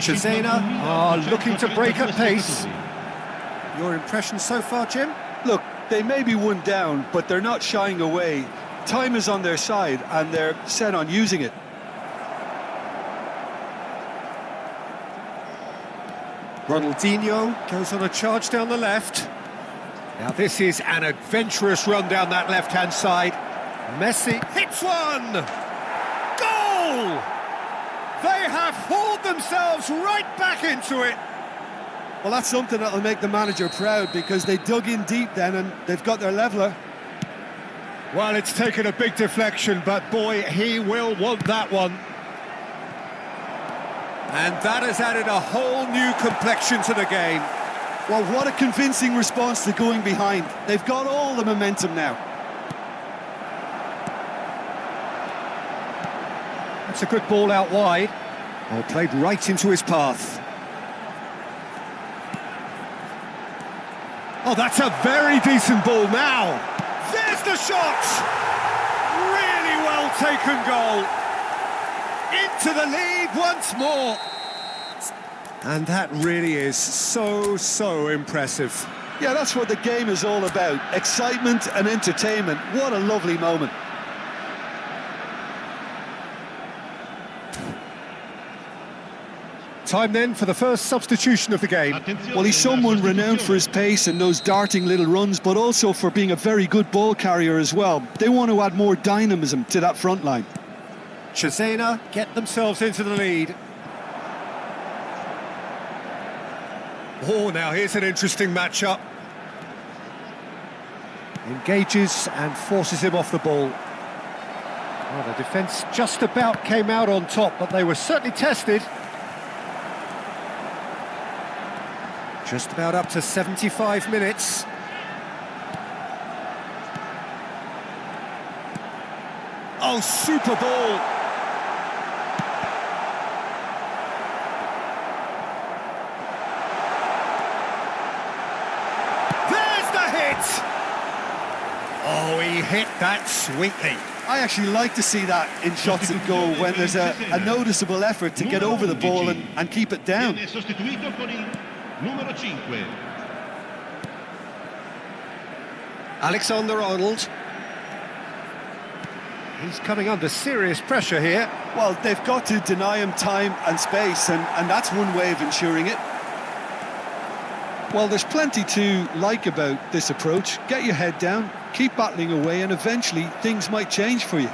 A: Cesena are looking to break at pace. Your impression so far, Jim?
B: Look, they may be one down, but they're not shying away. Time is on their side, and they're set on using it.
A: Ronaldinho goes on a charge down the left. Now this is an adventurous run down that left-hand side. Messi hits one! Goal! They have hauled themselves right back into it.
B: Well, that's something that'll make the manager proud, because they dug in deep then and they've got their leveller.
A: Well, it's taken a big deflection, but boy, he will want that one. And that has added a whole new complexion to the game.
B: Well, what a convincing response to going behind. They've got all the momentum now.
A: That's a good ball out wide. Oh, played right into his path. Oh, that's a very decent ball now. There's the shot! Really well taken goal. Into the lead once more. And that really is so impressive.
B: Yeah, that's what the game is all about. Excitement and entertainment. What a lovely moment.
A: Time then for the first substitution of the game.
B: Well, he's someone renowned for his pace and those darting little runs, but also for being a very good ball carrier as well. They want to add more dynamism to that front line.
A: Cesena get themselves into the lead. Oh, now here's an interesting matchup. Engages and forces him off the ball. Well, the defence just about came out on top, but they were certainly tested. Just about up to 75 minutes. Oh, super ball! There's the hit! Oh, he hit that sweetly.
B: I actually like to see that in shots at goal, when there's a noticeable effort to get over the ball and keep it down.
A: Alexander-Arnold. He's coming under serious pressure here.
B: Well, they've got to deny him time and space, and that's one way of ensuring it. Well, there's plenty to like about this approach. Get your head down, keep battling away, and eventually things might change for you.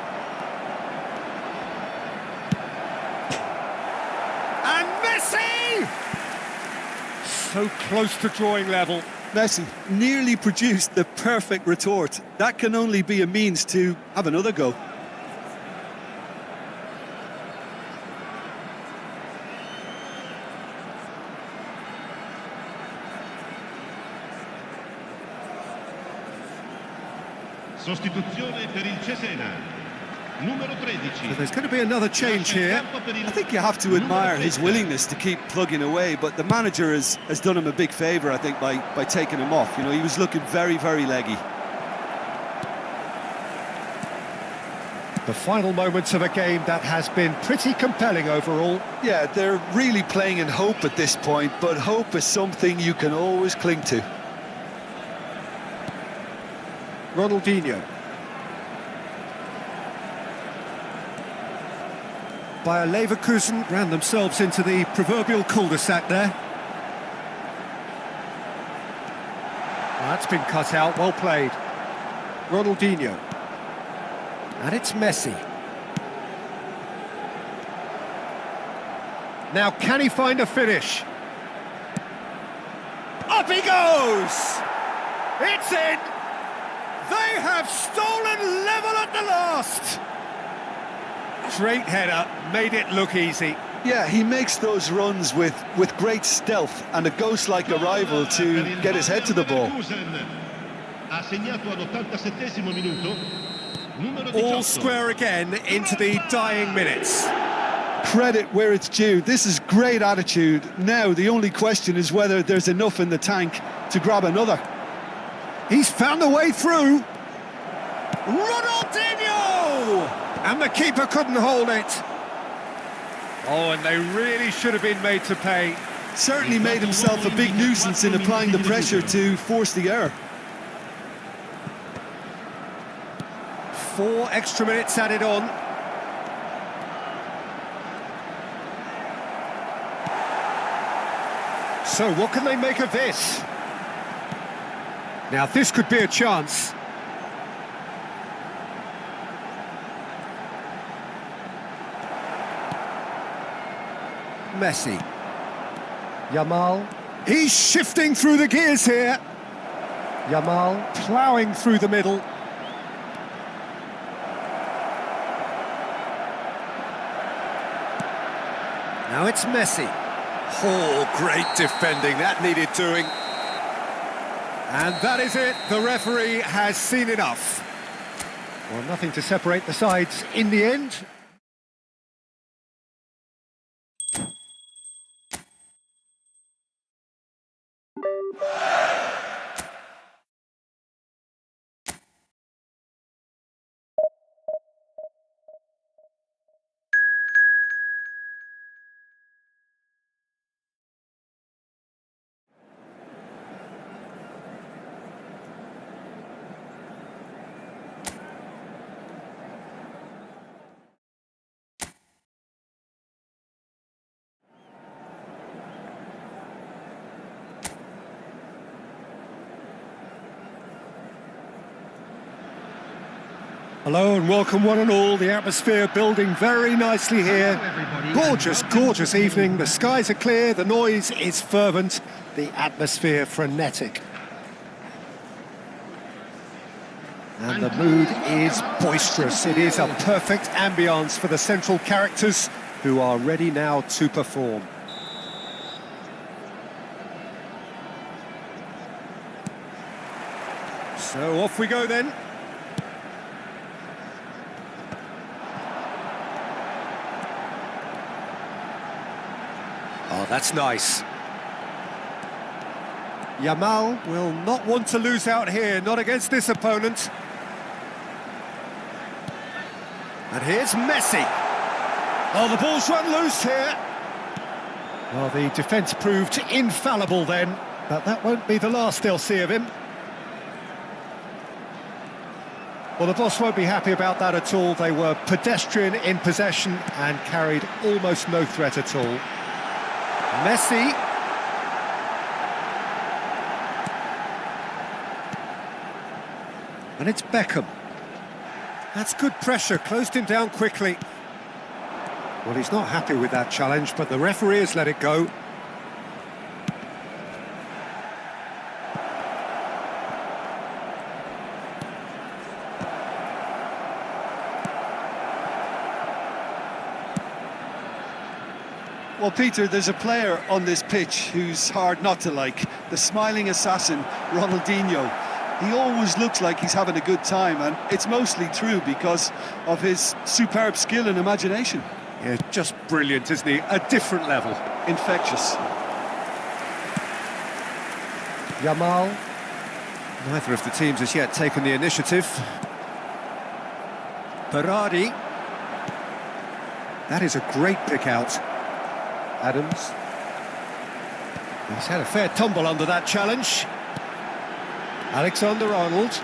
A: And Messi! So close to drawing level.
B: Messi nearly produced the perfect retort. That can only be a means to have another go.
D: Sostituzione per il Cesena. Numero 13.
A: So there's going to be another change here.
B: I think you have to admire his willingness to keep plugging away, but the manager has done him a big favour, I think, by taking him off. You know, he was looking very, very leggy.
A: The final moments of a game that has been pretty compelling overall.
B: Yeah, they're really playing in hope at this point, but hope is something you can always cling to.
A: Ronaldinho. Bayer Leverkusen ran themselves into the proverbial cul-de-sac there. That's been cut out, well played. Ronaldinho. And it's Messi. Now can he find a finish? Up he goes! It's in! They have stolen level at the last! Great header, made it look easy.
B: Yeah, he makes those runs with great stealth and a ghost-like arrival to get his head to the ball.
D: Ha segnato all'87esimo minuto. Numero 18.
A: All square again into the dying minutes.
B: Credit where it's due. This is great attitude. Now the only question is whether there's enough in the tank to grab another.
A: He's found a way through. Ronaldinho! And the keeper couldn't hold it. Oh, and they really should have been made to pay.
B: Certainly made himself a big nuisance in applying the pressure to force the error.
A: 4 extra minutes added on. So what can they make of this? Now this could be a chance. Messi. Yamal. He's shifting through the gears here. Yamal ploughing through the middle. Now it's Messi. Oh, great defending, that needed doing. And that is it, the referee has seen enough. Well, nothing to separate the sides in the end. Hello and welcome one and all. The atmosphere building very nicely here. Gorgeous, gorgeous evening. The skies are clear, the noise is fervent, the atmosphere frenetic. And the mood is boisterous. It is a perfect ambience for the central characters who are ready now to perform. So off we go then. Oh, that's nice. Yamal will not want to lose out here, not against this opponent. And here's Messi. Oh, the ball's run loose here. Well, the defence proved infallible then, but that won't be the last they'll see of him. Well, the boss won't be happy about that at all. They were pedestrian in possession and carried almost no threat at all. Messi. And it's Beckham. That's good pressure, closed him down quickly. Well, he's not happy with that challenge, but the referee has let it go.
B: Well, Peter, there's a player on this pitch who's hard not to like. The smiling assassin, Ronaldinho. He always looks like he's having a good time, and it's mostly true because of his superb skill and imagination.
A: Yeah, just brilliant, isn't he? A different level.
B: Infectious.
A: Yamal. Neither of the teams has yet taken the initiative. Berardi. That is a great pick out. Adams. He's had a fair tumble under that challenge. Alexander-Arnold.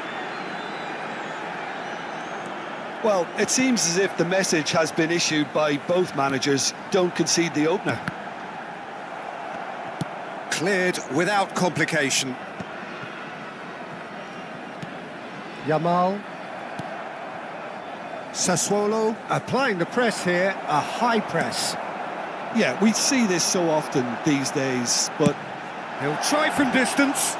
B: Well, it seems as if the message has been issued by both managers: don't concede the opener.
A: Cleared without complication. Yamal. Sassuolo applying the press here, a high press.
B: Yeah, we see this so often these days, but
A: He'll try from distance.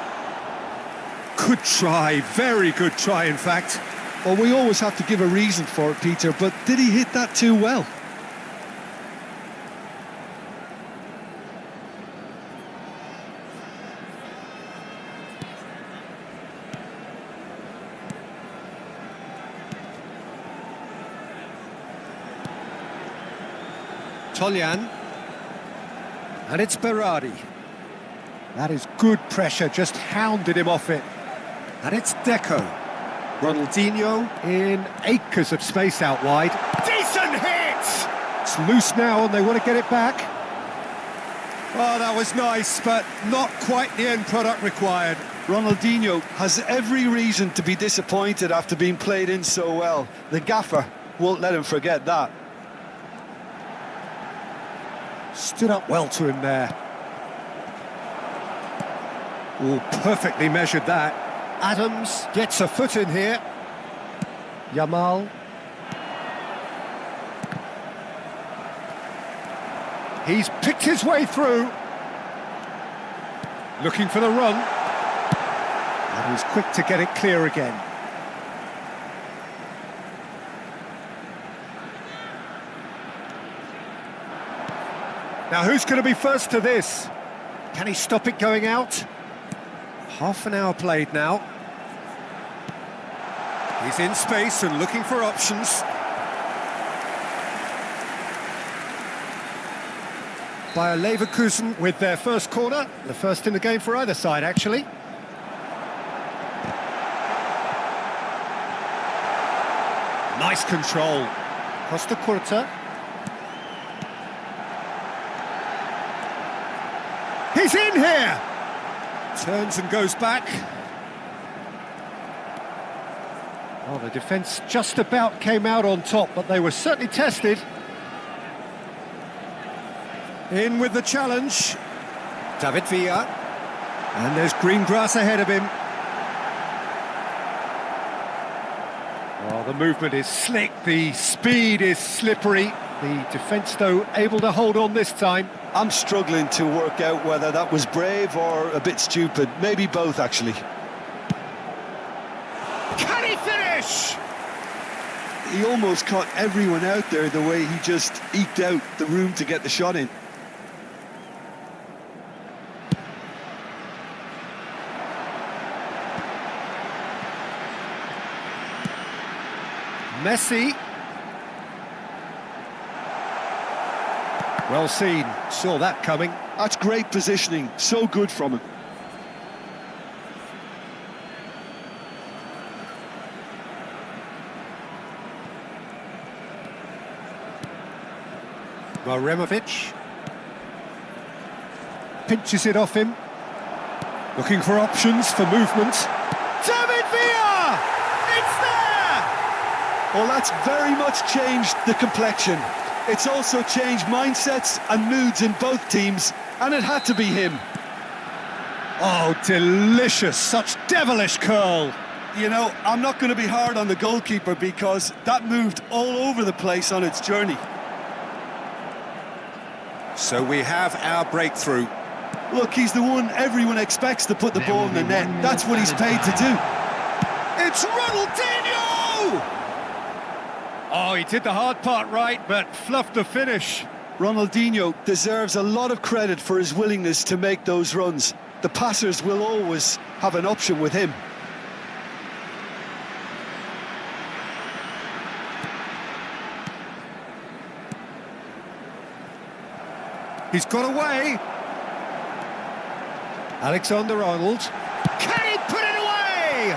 A: Good try, very good try in fact.
B: well, we always have to give a reason for it, Peter, but did he hit that too well?
A: Toljan. And it's Berardi. That is good pressure, just hounded him off it. And it's Deco. Ronaldinho in acres of space out wide. Decent hit! It's loose now and they want to get it back. Oh, that was nice, but not quite the end product required.
B: Ronaldinho has every reason to be disappointed after being played in so well. The gaffer won't let him forget that.
A: Stood up well to him there. Oh, perfectly measured that. Adams gets a foot in here. Yamal. He's picked his way through. Looking for the run. And he's quick to get it clear again. Now, who's going to be first to this? Can he stop it going out? Half an hour played now. He's in space and looking for options. Bayer Leverkusen with their first corner. The first in the game for either side, actually. Nice control. Costa Curta. He's in here! Turns and goes back. Oh, the defence just about came out on top, but they were certainly tested. In with the challenge. David Villa. And there's green grass ahead of him. Oh, the movement is slick, the speed is slippery. The defence, though, able to hold on this time.
B: I'm struggling to work out whether that was brave or a bit stupid. Maybe both, actually.
A: Can he finish?
B: He almost caught everyone out there the way he just eked out the room to get the shot in.
A: Messi. Well seen, saw that coming.
B: That's great positioning, so good from him.
A: Maremovic. Pinches it off him. Looking for options for movement. David Villa! It's there!
B: Well, that's very much changed the complexion. It's also changed mindsets and moods in both teams, and it had to be him.
A: Oh, delicious, such devilish curl.
B: You know, I'm not going to be hard on the goalkeeper because that moved all over the place on its journey.
A: So we have our breakthrough.
B: Look, he's the one everyone expects to put the ball in the net. That's what he's paid to do.
A: It's Ronaldinho! Oh, he did the hard part right, but fluffed the finish.
B: Ronaldinho deserves a lot of credit for his willingness to make those runs. The passers will always have an option with him.
A: He's got away. Alexander-Arnold. Can he put it away?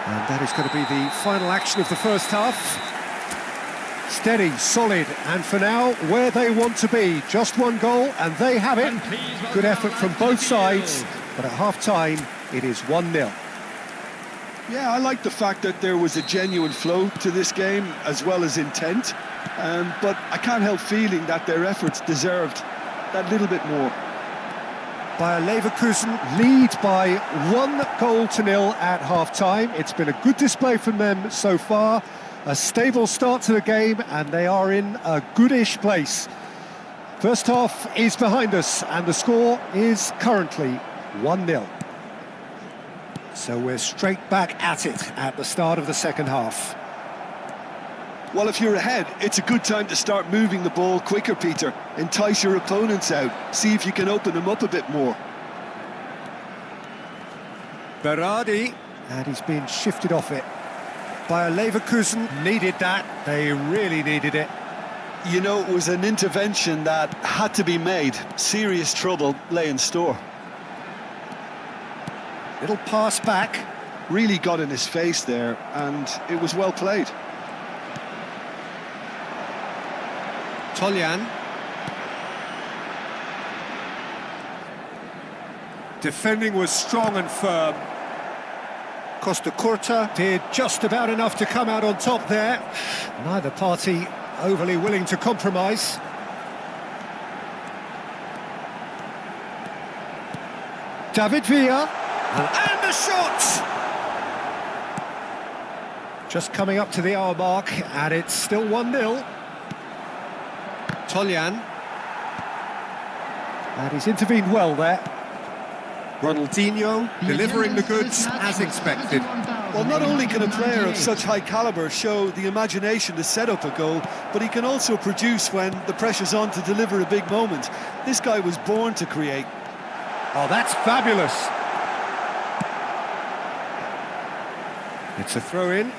A: And that is going to be the final action of the first half. Steady, solid, and for now, where they want to be. Just one goal, and they have it. Good effort from both sides, but at half-time, it is 1-0.
B: Yeah, I like the fact that there was a genuine flow to this game, as well as intent. But I can't help feeling that their efforts deserved that little bit more.
A: Bayer Leverkusen lead by 1-0 at half-time. It's been a good display from them so far. A stable start to the game, and they are in a goodish place. First half is behind us, and the score is currently 1-0. So we're straight back at it at the start of the second half.
B: Well, if you're ahead, it's a good time to start moving the ball quicker, Peter. Entice your opponents out. See if you can open them up a bit more.
A: Berardi, and he's been shifted off it. Bayer Leverkusen needed that. They really needed it.
B: You know, it was an intervention that had to be made. Serious trouble lay in store.
A: Little pass back.
B: Really got in his face there, and it was well played.
A: Toljan. Defending was strong and firm. Costa Curta did just about enough to come out on top there. Neither party overly willing to compromise. David Villa. And the shot! Just coming up to the hour mark, and it's still 1-0. Toljan. And he's intervened well there. Ronaldinho delivering the goods as expected.
B: Well, not only can a player of such high calibre show the imagination to set up a goal, but he can also produce when the pressure's on to deliver a big moment. This guy was born to create.
A: Oh, that's fabulous. It's a throw-in.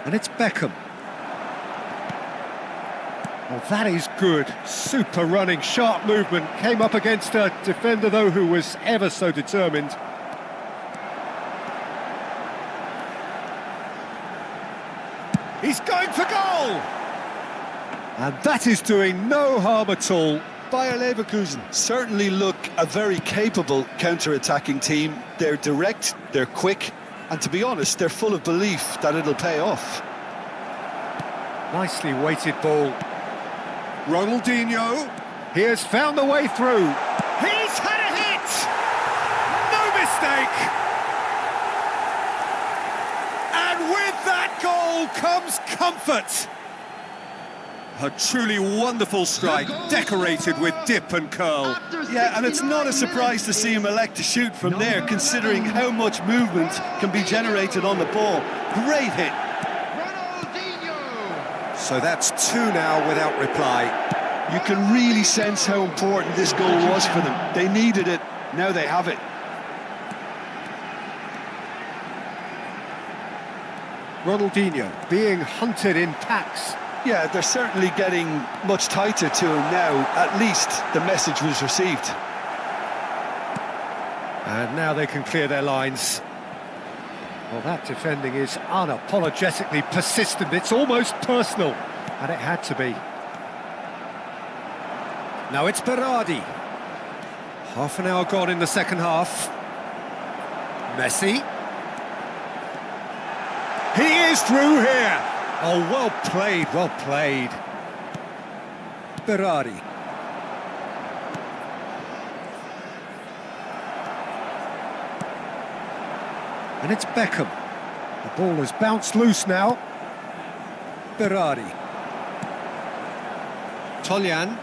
A: And it's Beckham. Well, that is good. Super running, sharp movement. Came up against a defender, though, who was ever so determined. He's going for goal! And that is doing no harm at all.
B: Bayer Leverkusen certainly look a very capable counter-attacking team. They're direct, they're quick, and to be honest, they're full of belief that it'll pay off.
A: Nicely weighted ball. Ronaldinho, he has found the way through. He's had a hit! No mistake! And with that goal comes comfort. A truly wonderful strike, decorated with dip and curl.
B: Yeah, and it's not a surprise to see him elect to shoot from there, considering how much movement can be generated on the ball. Great hit.
A: So that's 2 now without reply.
B: You can really sense how important this goal was for them. They needed it, now they have it.
A: Ronaldinho being hunted in packs.
B: Yeah, they're certainly getting much tighter to him now. At least the message was received.
A: And now they can clear their lines. Well, that defending is unapologetically persistent. It's almost personal, and it had to be. Now it's Berardi. Half an hour gone in the second half. Messi. He is through here. Oh, well played, well played. Berardi. And it's Beckham. The ball has bounced loose now. Berardi. Toljan.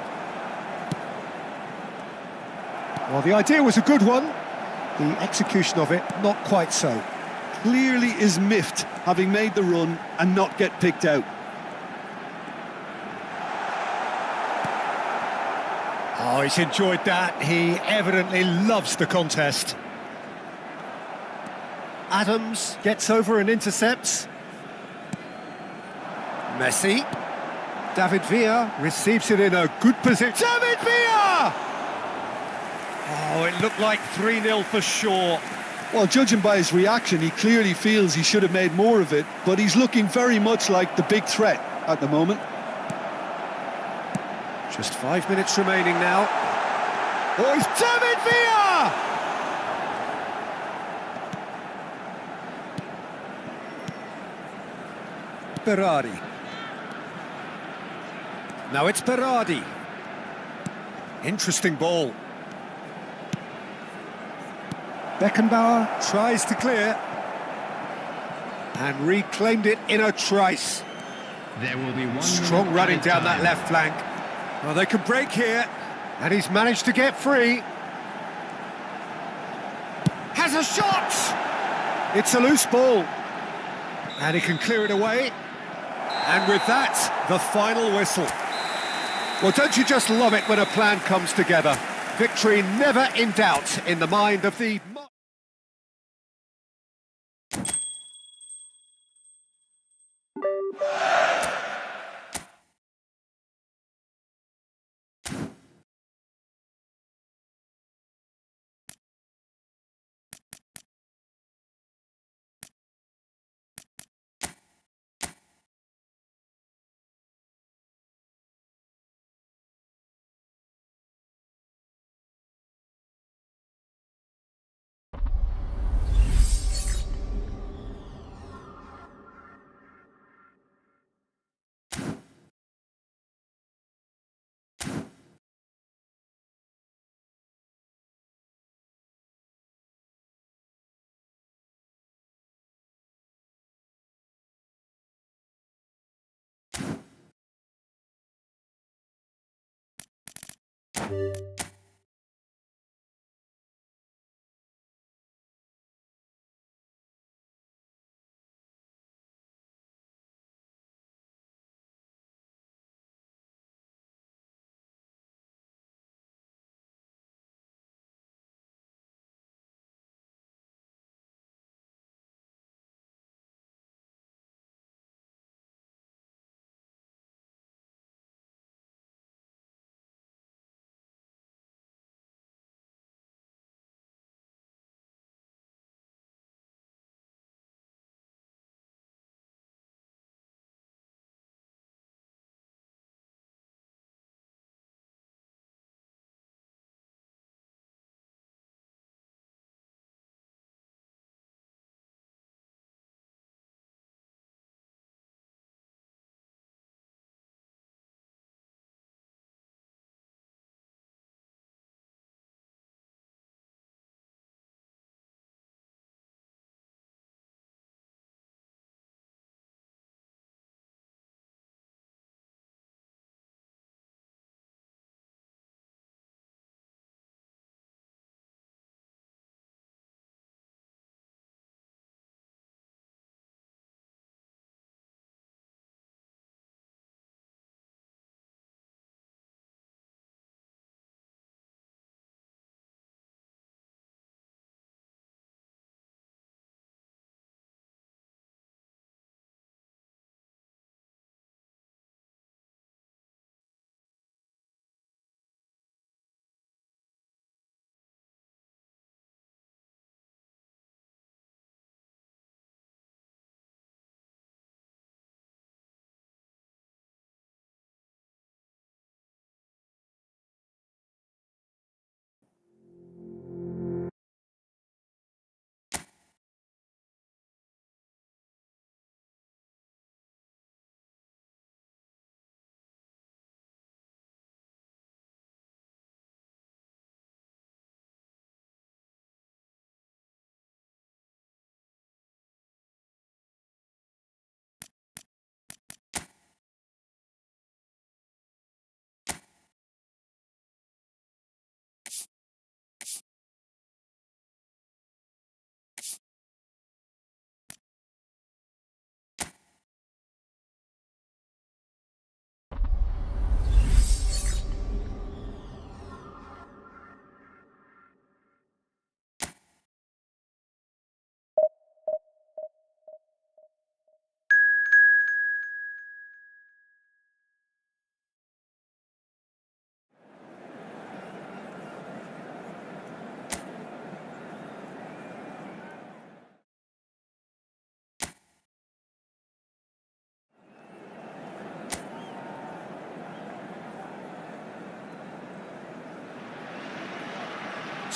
A: Well, the idea was a good one. The execution of it, not quite so.
B: clearly is miffed having made the run and not get picked out.
A: Oh, he's enjoyed that. He evidently loves the contest. Adams gets over and intercepts. Messi. David Villa receives it in a good position. David Villa! Oh, it looked like 3-0 for sure.
B: Well, judging by his reaction, he clearly feels he should have made more of it, but he's looking very much like the big threat at the moment.
A: Just 5 minutes remaining now. Oh, it's David Villa! Berardi. Now it's Berardi. Interesting ball. Beckenbauer tries to clear and reclaimed it in a trice.
C: There will be one
A: Strong running down that left flank. Well, they can break here, and he's managed to get free. Has a shot! It's a loose ball, and he can clear it away. And with that, the final whistle. Well, don't you just love it when a plan comes together? Victory never in doubt in the mind of the...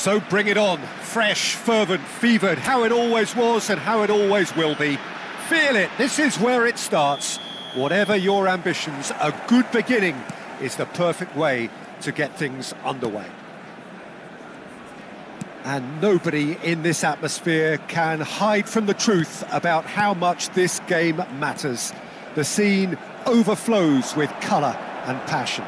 A: So bring it on, fresh, fervent, fevered, how it always was and how it always will be. Feel it, this is where it starts. Whatever your ambitions, a good beginning is the perfect way to get things underway. And nobody in this atmosphere can hide from the truth about how much this game matters. The scene overflows with colour and passion.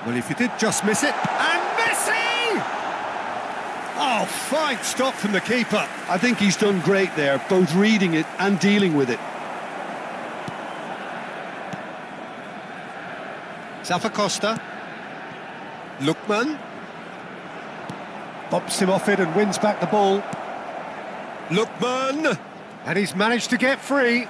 A: Well, if you did just miss it, and Messi! Oh, fine stop from the keeper.
B: I think he's done great there, both reading it and dealing with it.
A: Costa. Lookman. Bumps him off it and wins back the ball. Lookman! And he's managed to get free.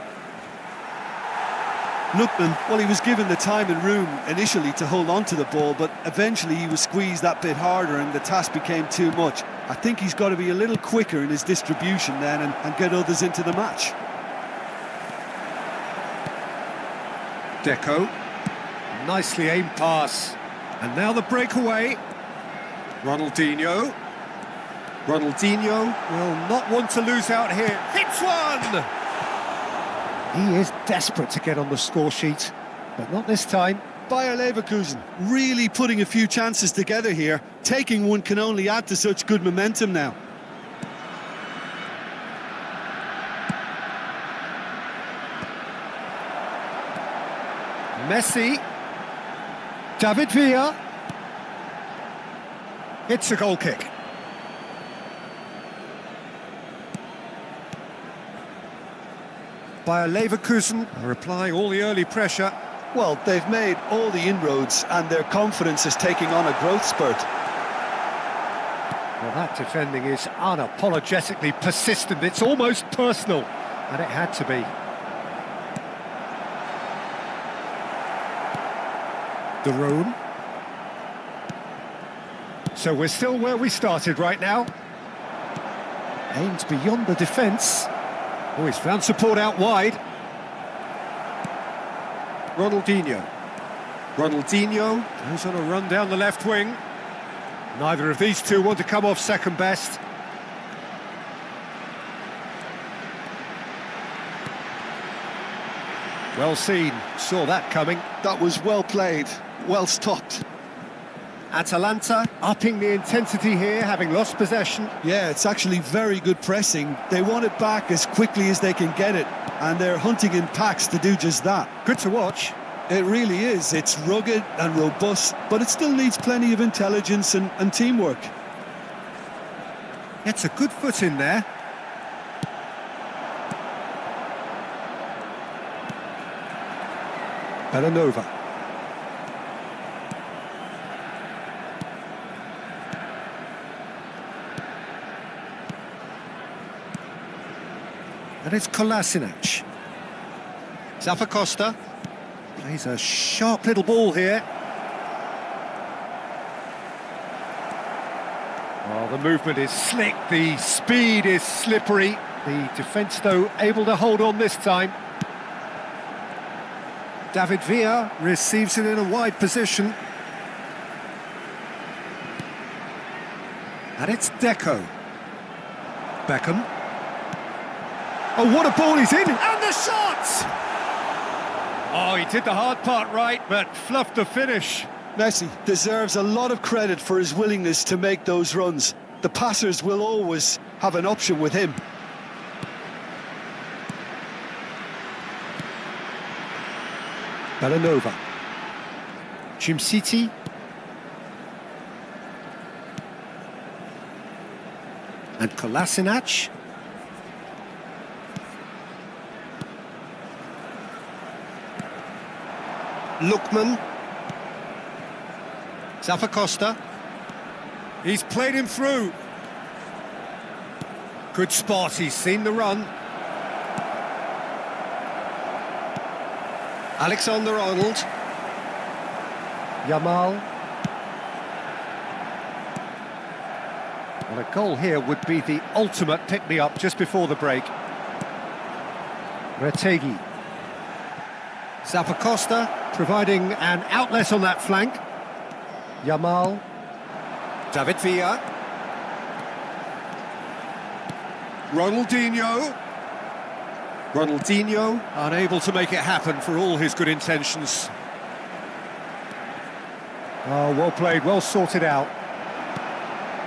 B: Lookman, well, he was given the time and room initially to hold on to the ball, but eventually he was squeezed that bit harder and the task became too much. I think he's got to be a little quicker in his distribution then and get others into the match.
A: Deco. Nicely aimed pass. And now the breakaway. Ronaldinho. Ronaldinho will not want to lose out here. Hits one! He is desperate to get on the score sheet, but not this time.
B: Bayer Leverkusen really putting a few chances together here. Taking one can only add to such good momentum now.
A: Messi. David Villa. It's a goal kick. Bayer Leverkusen are applying all the early pressure.
B: Well, they've made all the inroads and their confidence is taking on a growth spurt.
A: Well, that defending is unapologetically persistent. It's almost personal, and it had to be. De Roon. So we're still where we started right now. Aims beyond the defence. Oh, he's found support out wide. Ronaldinho. Ronaldinho goes on a run down the left wing. Neither of these two want to come off second best. Well seen, saw that coming.
B: That was well played, well stopped.
A: Atalanta upping the intensity here, having lost possession.
B: Yeah, it's actually very good pressing. They want it back as quickly as they can get it, and they're hunting in packs to do just that.
A: Good to watch.
B: It really is. It's rugged and robust, but it still needs plenty of intelligence and teamwork.
A: It's a good foot in there. Belanova. And it's Kolasinac. Costa plays a sharp little ball here. Oh, the movement is slick, the speed is slippery. The defence, though, able to hold on this time. David Villa receives it in a wide position. And it's Deco. Beckham. Oh, what a ball he's in! And the shot! Oh, he did the hard part right, but fluffed the finish.
B: Messi deserves a lot of credit for his willingness to make those runs. The passers will always have an option with him.
A: Belanova. City. And Kolasinac. Lookman. Costa. He's played him through. Good spot, he's seen the run. Alexander-Arnold. Yamal. Well, a goal here would be the ultimate pick-me-up just before the break. Retegi. Costa providing an outlet on that flank. Yamal. David Villa. Ronaldinho, unable to make it happen for all his good intentions. Oh, well played, well sorted out.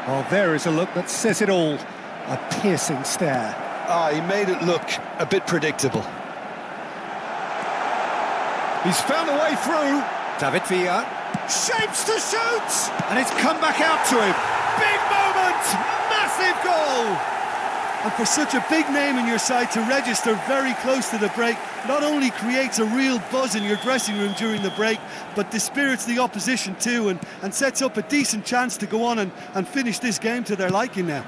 A: Oh, there is a look that says it all. A piercing stare.
B: Ah, he made it look a bit predictable.
A: He's found a way through. David Villa shapes to shoot, and it's come back out to him. Big moment, massive goal.
B: And for such a big name in your side to register very close to the break, not only creates a real buzz in your dressing room during the break, but dispirits the opposition too, and sets up a decent chance to go on and finish this game to their liking now.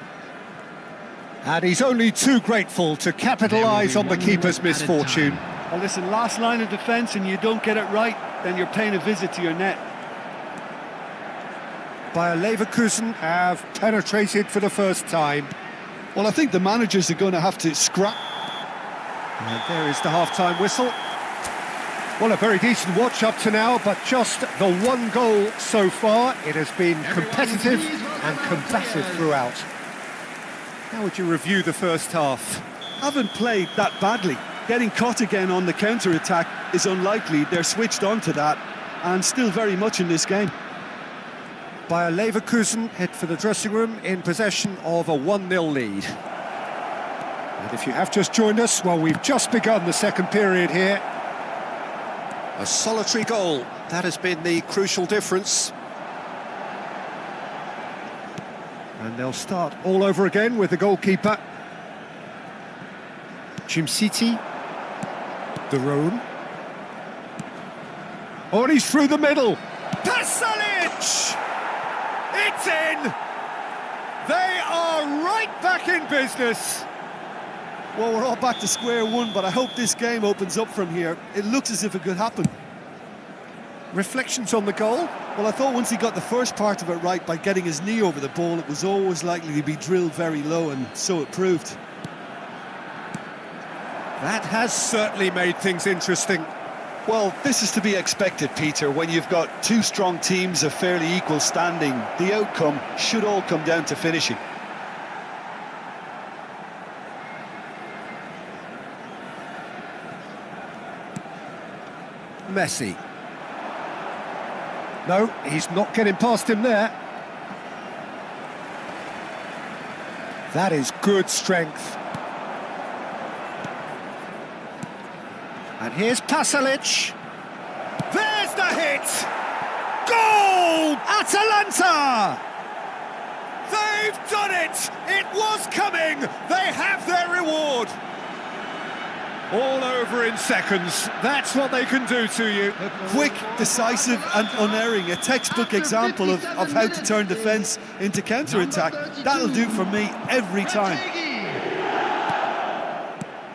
A: And he's only too grateful to capitalise on the keeper's misfortune.
E: Well, listen, last line of defence and you don't get it right, then you're paying a visit to your net.
A: Bayer Leverkusen have penetrated for the first time.
B: Well, I think the managers are going to have to scrap.
A: And there is the half-time whistle. Well, a very decent watch up to now, but just the one goal so far. It has been competitive and combative throughout. How would you review the first half?
B: Haven't played that badly. Getting caught again on the counter-attack is unlikely. They're switched on to that and still very much in this game.
A: Bayer Leverkusen head for the dressing room in possession of a 1-0 lead. And if you have just joined us, well, we've just begun the second period here. A solitary goal, that has been the crucial difference. And they'll start all over again with the goalkeeper. City, the Rhone. Oh, and he's through the middle. Pasalic! It's in! They are right back in business.
B: Well, we're all back to square one, but I hope this game opens up from here. It looks as if it could happen.
A: Reflections on the goal?
B: Well, I thought once he got the first part of it right by getting his knee over the ball, it was always likely to be drilled very low, and so it proved.
A: That has certainly made things interesting.
B: Well, this is to be expected, Peter. When you've got two strong teams of fairly equal standing, the outcome should all come down to finishing.
A: Messi. No, he's not getting past him there. That is good strength. And here's Pasalic. There's the hit! Goal! Atalanta! They've done it! It was coming! They have their reward! All over in seconds. That's what they can do to you.
B: Quick, decisive and unerring. A textbook example of how to turn defence into counter-attack. That'll do for me every time.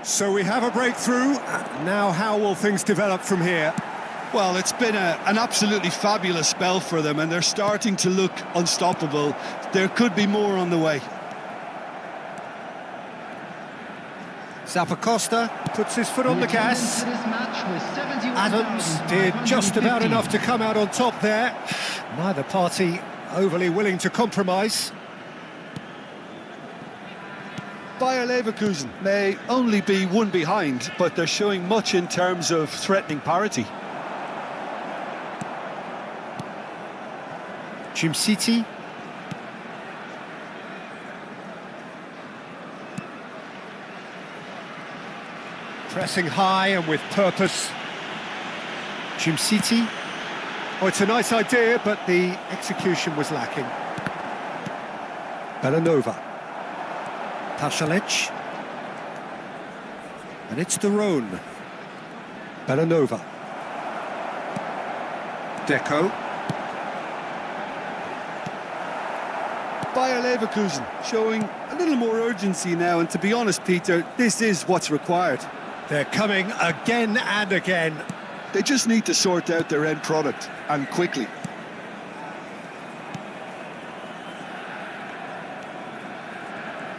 A: So we have a breakthrough. Now how will things develop from here?
B: Well, it's been an absolutely fabulous spell for them, and they're starting to look unstoppable. There could be more on the way.
A: Zappacosta puts his foot on the gas. Adams did just about enough to come out on top there. Neither party overly willing to compromise.
B: Bayer Leverkusen may only be one behind, but they're showing much in terms of threatening parity.
A: City. Pressing high and with purpose. City. Oh, it's a nice idea, but the execution was lacking. Belanova. Pasalic. And it's the Rhone. Belanova. Deco.
B: Bayer Leverkusen showing a little more urgency now, and to be honest, Peter, this is what's required.
A: They're coming again and again.
B: They just need to sort out their end product, and quickly.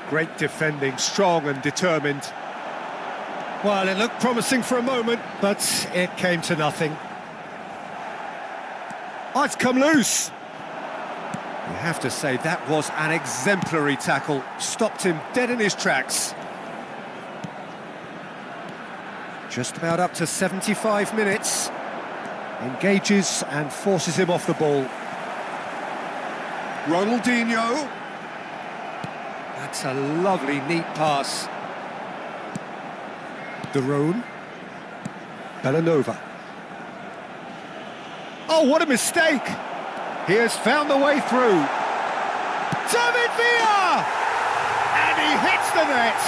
A: Great defending, strong and determined. Well, it looked promising for a moment, but it came to nothing. Oh, it's come loose. You have to say that was an exemplary tackle. Stopped him dead in his tracks. Just about up to 75 minutes. Engages and forces him off the ball. Ronaldinho. That's a lovely, neat pass. De Roon. Bellanova. Oh, what a mistake! He has found the way through. David Villa! And he hits the net!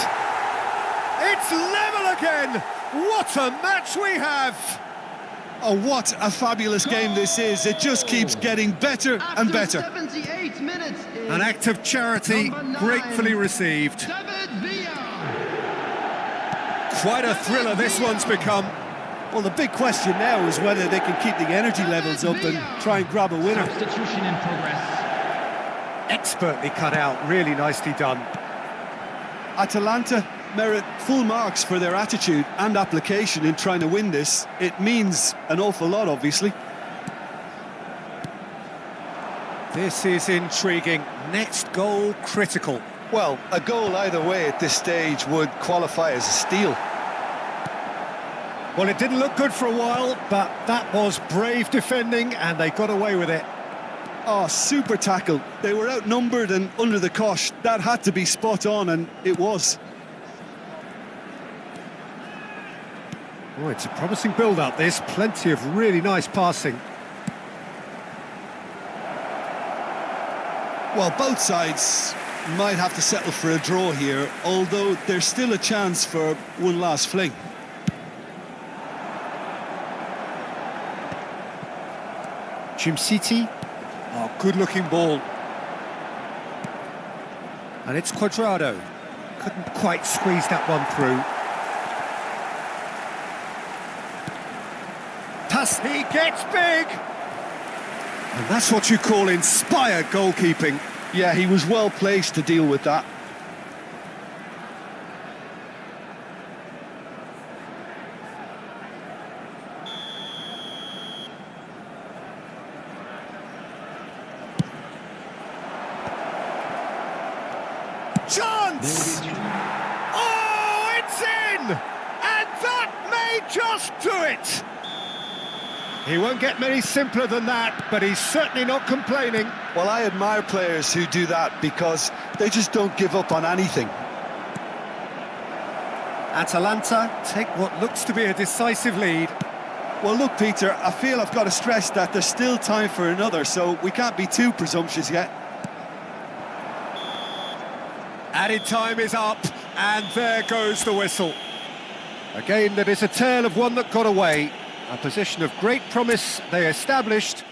A: It's level again! What a match we have!
B: Oh, what a fabulous game this is. It just keeps getting better and better.
C: 78 minutes.
A: An act of charity, gratefully received.
C: David Villa.
A: Quite a thriller this one's become.
B: Well, the big question now is whether they can keep the energy levels up and try and grab a winner.
C: Substitution in progress.
A: Expertly cut out, really nicely done.
B: Atalanta merit full marks for their attitude and application in trying to win this. It means an awful lot, obviously.
A: This is intriguing. Next goal critical.
B: Well, a goal either way at this stage would qualify as a steal.
A: Well, it didn't look good for a while, but that was brave defending and they got away with it.
B: Oh, super tackle. They were outnumbered and under the cosh. That had to be spot on, and it was.
A: Oh, it's a promising build-up, this. Plenty of really nice passing.
B: Well, both sides might have to settle for a draw here, although there's still a chance for one last fling.
A: City. Oh, good-looking ball. And it's Cuadrado. Couldn't quite squeeze that one through. Pass, he gets big! And that's what you call inspired goalkeeping.
B: Yeah, he was well placed to deal with that.
A: Chance! Oh, it's in! And that may just do it! He won't get many simpler than that, but he's certainly not complaining.
B: Well, I admire players who do that because they just don't give up on anything.
A: Atalanta take what looks to be a decisive lead.
B: Well, look, Peter, I feel I've got to stress that there's still time for another, so we can't be too presumptuous yet.
A: Added time is up, and there goes the whistle. A game that is a tale of one that got away. A position of great promise they established.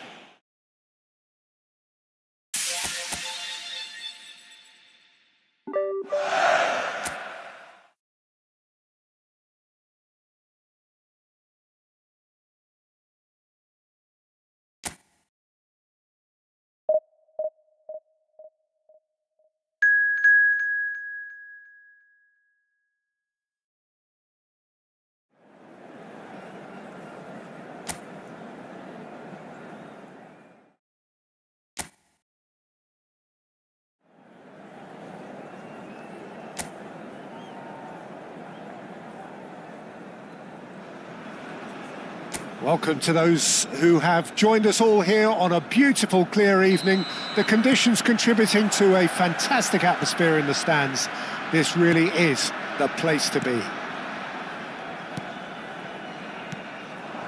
A: Welcome to those who have joined us all here on a beautiful, clear evening. The conditions contributing to a fantastic atmosphere in the stands. This really is the place to be.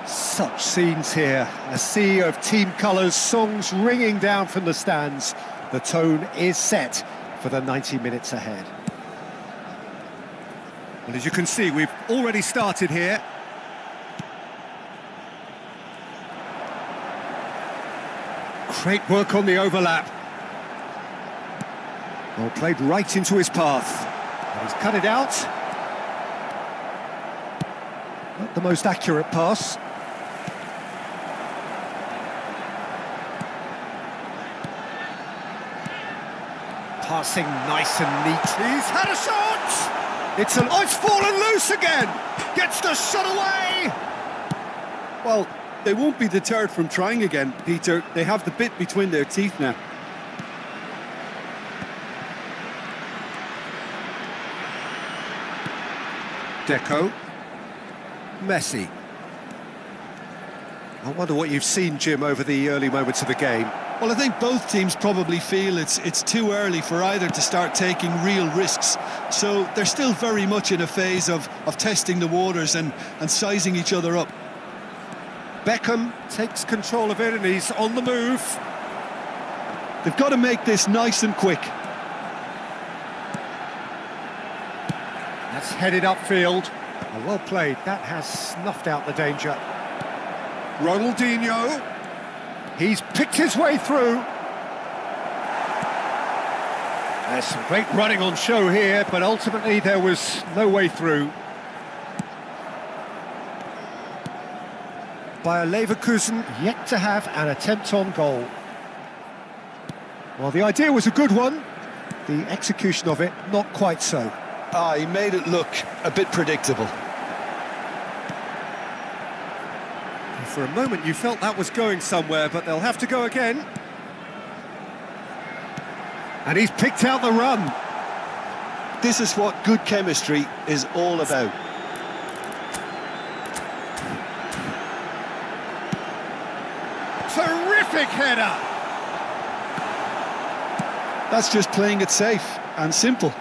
A: Such scenes here. A sea of team colours, songs ringing down from the stands. The tone is set for the 90 minutes ahead. Well, as you can see, we've already started here. Great work on the overlap. Well, played right into his path. And he's cut it out. Not the most accurate pass. Passing nice and neat. He's had a shot! It's fallen loose again! Gets the shot away!
B: Well, they won't be deterred from trying again, Peter. They have the bit between their teeth now.
A: Deco. Messi. I wonder what you've seen, Jim, over the early moments of the game.
B: Well, I think both teams probably feel it's too early for either to start taking real risks. So they're still very much in a phase of testing the waters and sizing each other up.
A: Beckham takes control of it and he's on the move.
B: They've got to make this nice and quick.
A: That's headed upfield. Oh, well played. That has snuffed out the danger. Ronaldinho. He's picked his way through. There's some great running on show here, but ultimately there was no way through. Bayer Leverkusen yet to have an attempt on goal. Well, the idea was a good one. The execution of it, not quite so.
B: He made it look a bit predictable.
A: For a moment you felt that was going somewhere, but they'll have to go again. And he's picked out the run.
B: This is what good chemistry is all about.
A: Terrific header!
B: That's just playing it safe and simple.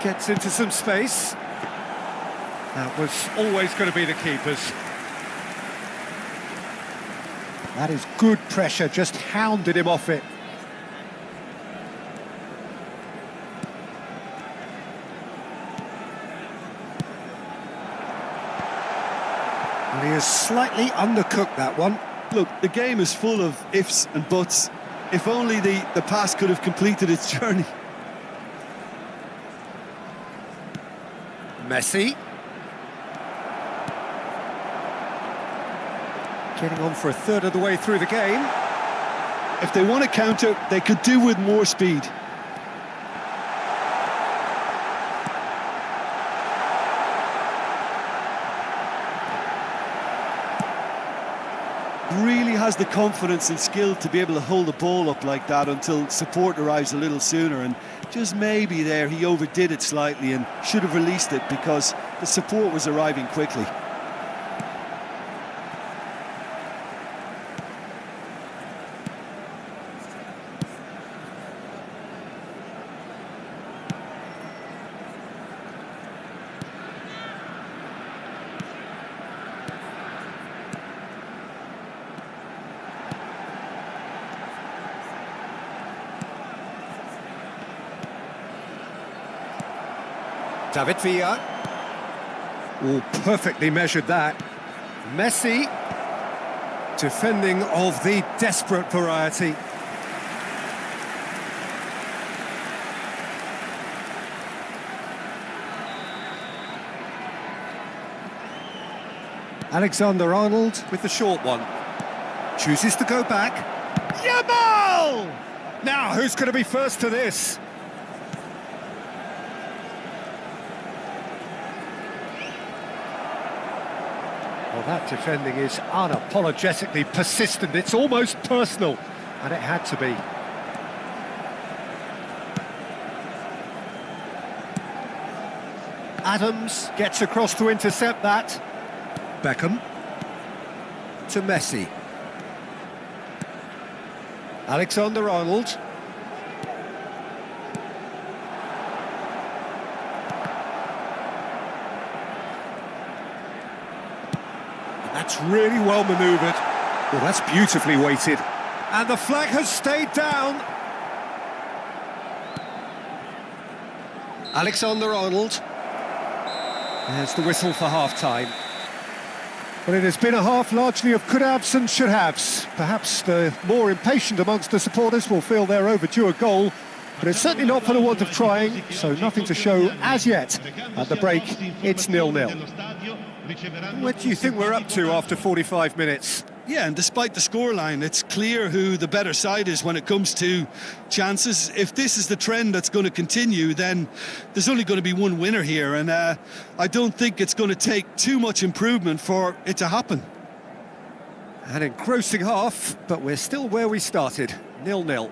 A: Gets into some space. That was always going to be the keeper's. That is good pressure, just hounded him off it. And he has slightly undercooked that one.
B: Look, the game is full of ifs and buts. If only the pass could have completed its journey.
A: Messi. Getting on for a third of the way through the game.
B: If they want to counter, they could do with more speed. Really has the confidence and skill to be able to hold the ball up like that until support arrives a little sooner, and just maybe there he overdid it slightly and should have released it because the support was arriving quickly.
A: David Villa. Oh, perfectly measured that. Messi. Defending of the desperate variety. Alexander-Arnold with the short one. Chooses to go back. Yamal! Now, who's going to be first to this? Well, that defending is unapologetically persistent. It's almost personal, and it had to be. Adams gets across to intercept that. Beckham to Messi. Alexander-Arnold. That's really well manoeuvred. Well, that's beautifully weighted. And the flag has stayed down. Alexander-Arnold. There's the whistle for half-time. Well, it has been a half largely of could-haves and should-haves. Perhaps the more impatient amongst the supporters will feel they're overdue a goal, but it's certainly not for the want of trying, so nothing to show as yet. At the break, it's 0-0. What do you think we're up to after 45 minutes?
B: Yeah, and despite the scoreline, it's clear who the better side is when it comes to chances. If this is the trend that's going to continue, then there's only going to be one winner here, and I don't think it's going to take too much improvement for it to happen.
A: An engrossing half, but we're still where we started, 0-0.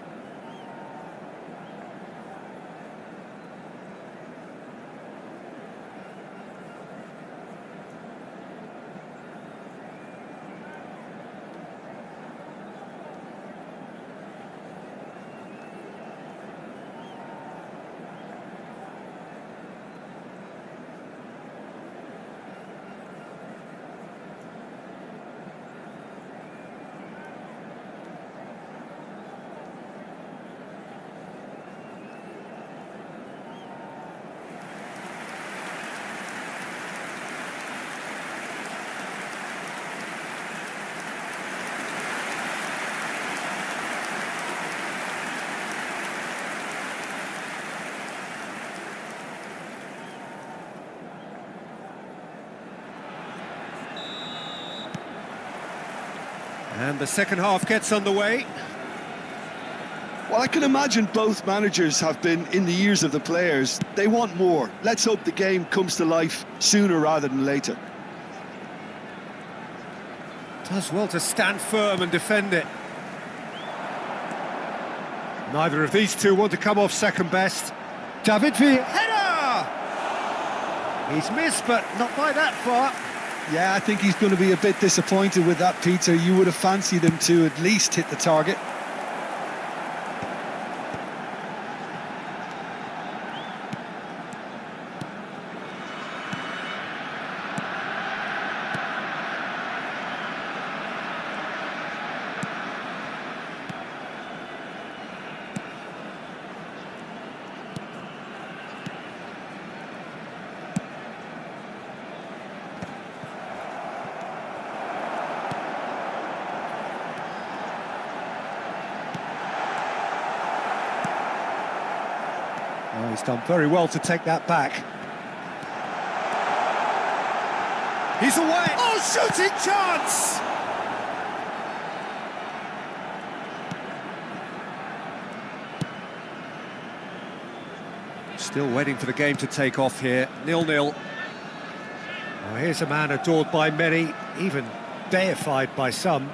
A: And the second half gets underway.
B: Well, I can imagine both managers have been in the ears of the players. They want more. Let's hope the game comes to life sooner rather than later.
A: Does well to stand firm and defend it. Neither of these two want to come off second best. David Villa, header! He's missed, but not by that far.
B: Yeah, I think he's going to be a bit disappointed with that, Peter. You would have fancied him to at least hit the target.
A: Oh, he's done very well to take that back. He's away! Oh, shooting chance! Still waiting for the game to take off here, 0-0. Oh, here's a man adored by many, even deified by some.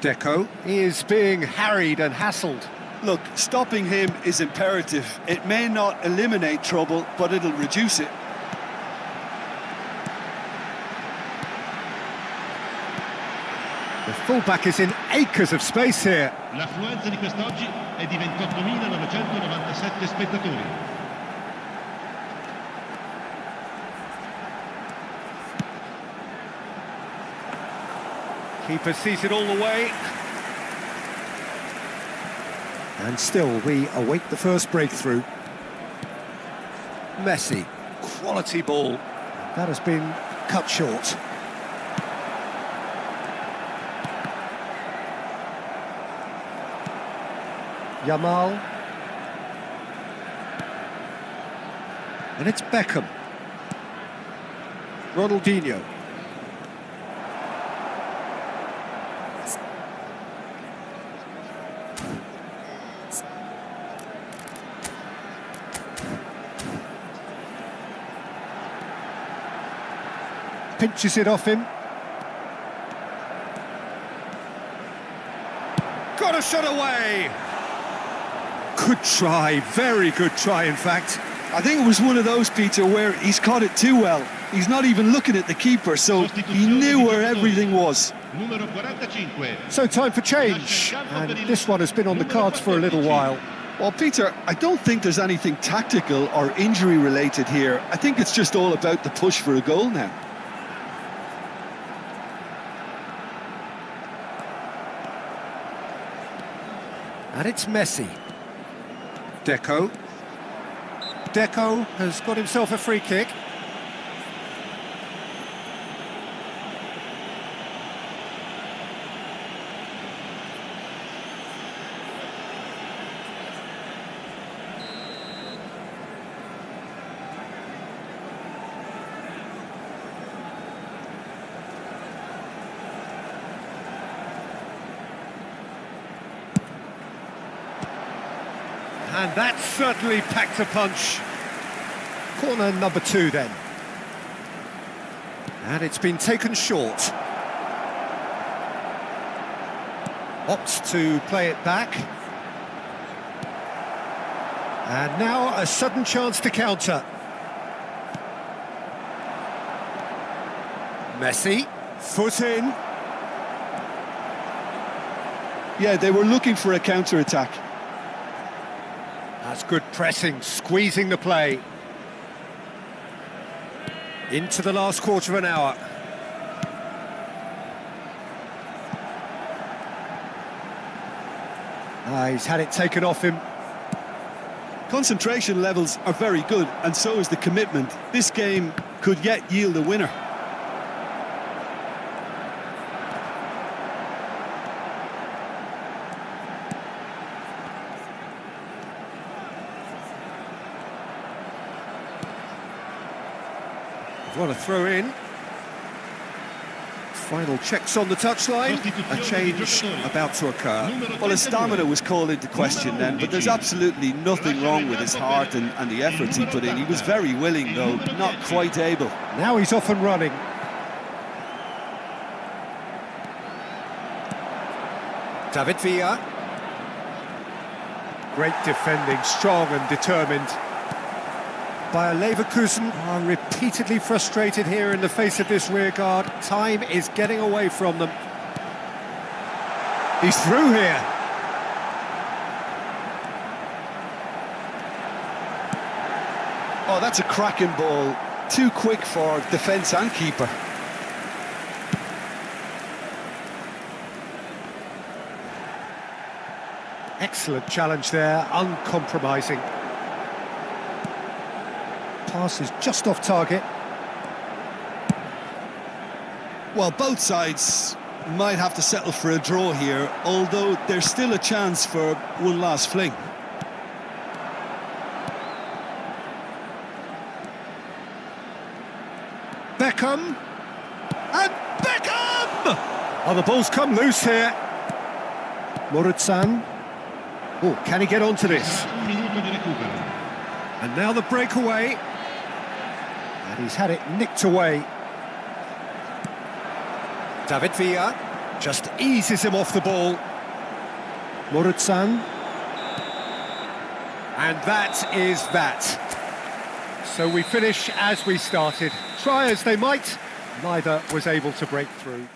A: Deco is being harried and hassled.
B: Look, stopping him is imperative. It may not eliminate trouble, but it'll reduce it.
A: The fullback is in acres of space here.
D: L'affluenza di quest'oggi è di 28.997 spettatori.
A: Keeper sees it all the way. And still, we await the first breakthrough. Messi, quality ball. That has been cut short. Yamal. And it's Beckham. Ronaldinho. Pinches it off him. Got a shot away. Good try, very good try in fact.
B: I think it was one of those, Peter, where he's caught it too well. He's not even looking at the keeper, so he knew where everything was.
D: Numero 45.
A: So time for change, and this one has been on the cards for a little while.
B: Well, Peter, I don't think there's anything tactical or injury related here. I think it's just all about the push for a goal now.
A: And it's Messi. Deco. Deco has got himself a free kick. And that certainly packed a punch. Corner number 2 then. And it's been taken short. Opts to play it back. And now a sudden chance to counter. Messi, foot in.
B: Yeah, they were looking for a counter-attack.
A: That's good pressing, squeezing the play. Into the last quarter of an hour. He's had it taken off him.
B: Concentration levels are very good, and so is the commitment. This game could yet yield a winner.
A: Want to throw in. Final checks on the touchline. A change about to occur.
B: Well, his stamina was called into question then, but there's absolutely nothing wrong with his heart and the efforts he put in. He was very willing, though, not quite able.
A: Now he's off and running. David Villa. Great defending, strong and determined. Bayer Leverkusen are repeatedly frustrated here in the face of this rearguard. Time is getting away from them. He's through here.
B: Oh, that's a cracking ball. Too quick for defence and keeper.
A: Excellent challenge there, uncompromising. Pass is just off target.
B: Well, both sides might have to settle for a draw here, although there's still a chance for one last fling.
A: Beckham! And Beckham! Oh, the ball's come loose here. Murat-san. Oh, can he get onto this? And now the breakaway. And he's had it nicked away. David Villa just eases him off the ball. Murat-san. And that is that. So we finish as we started. Try as they might, neither was able to break through.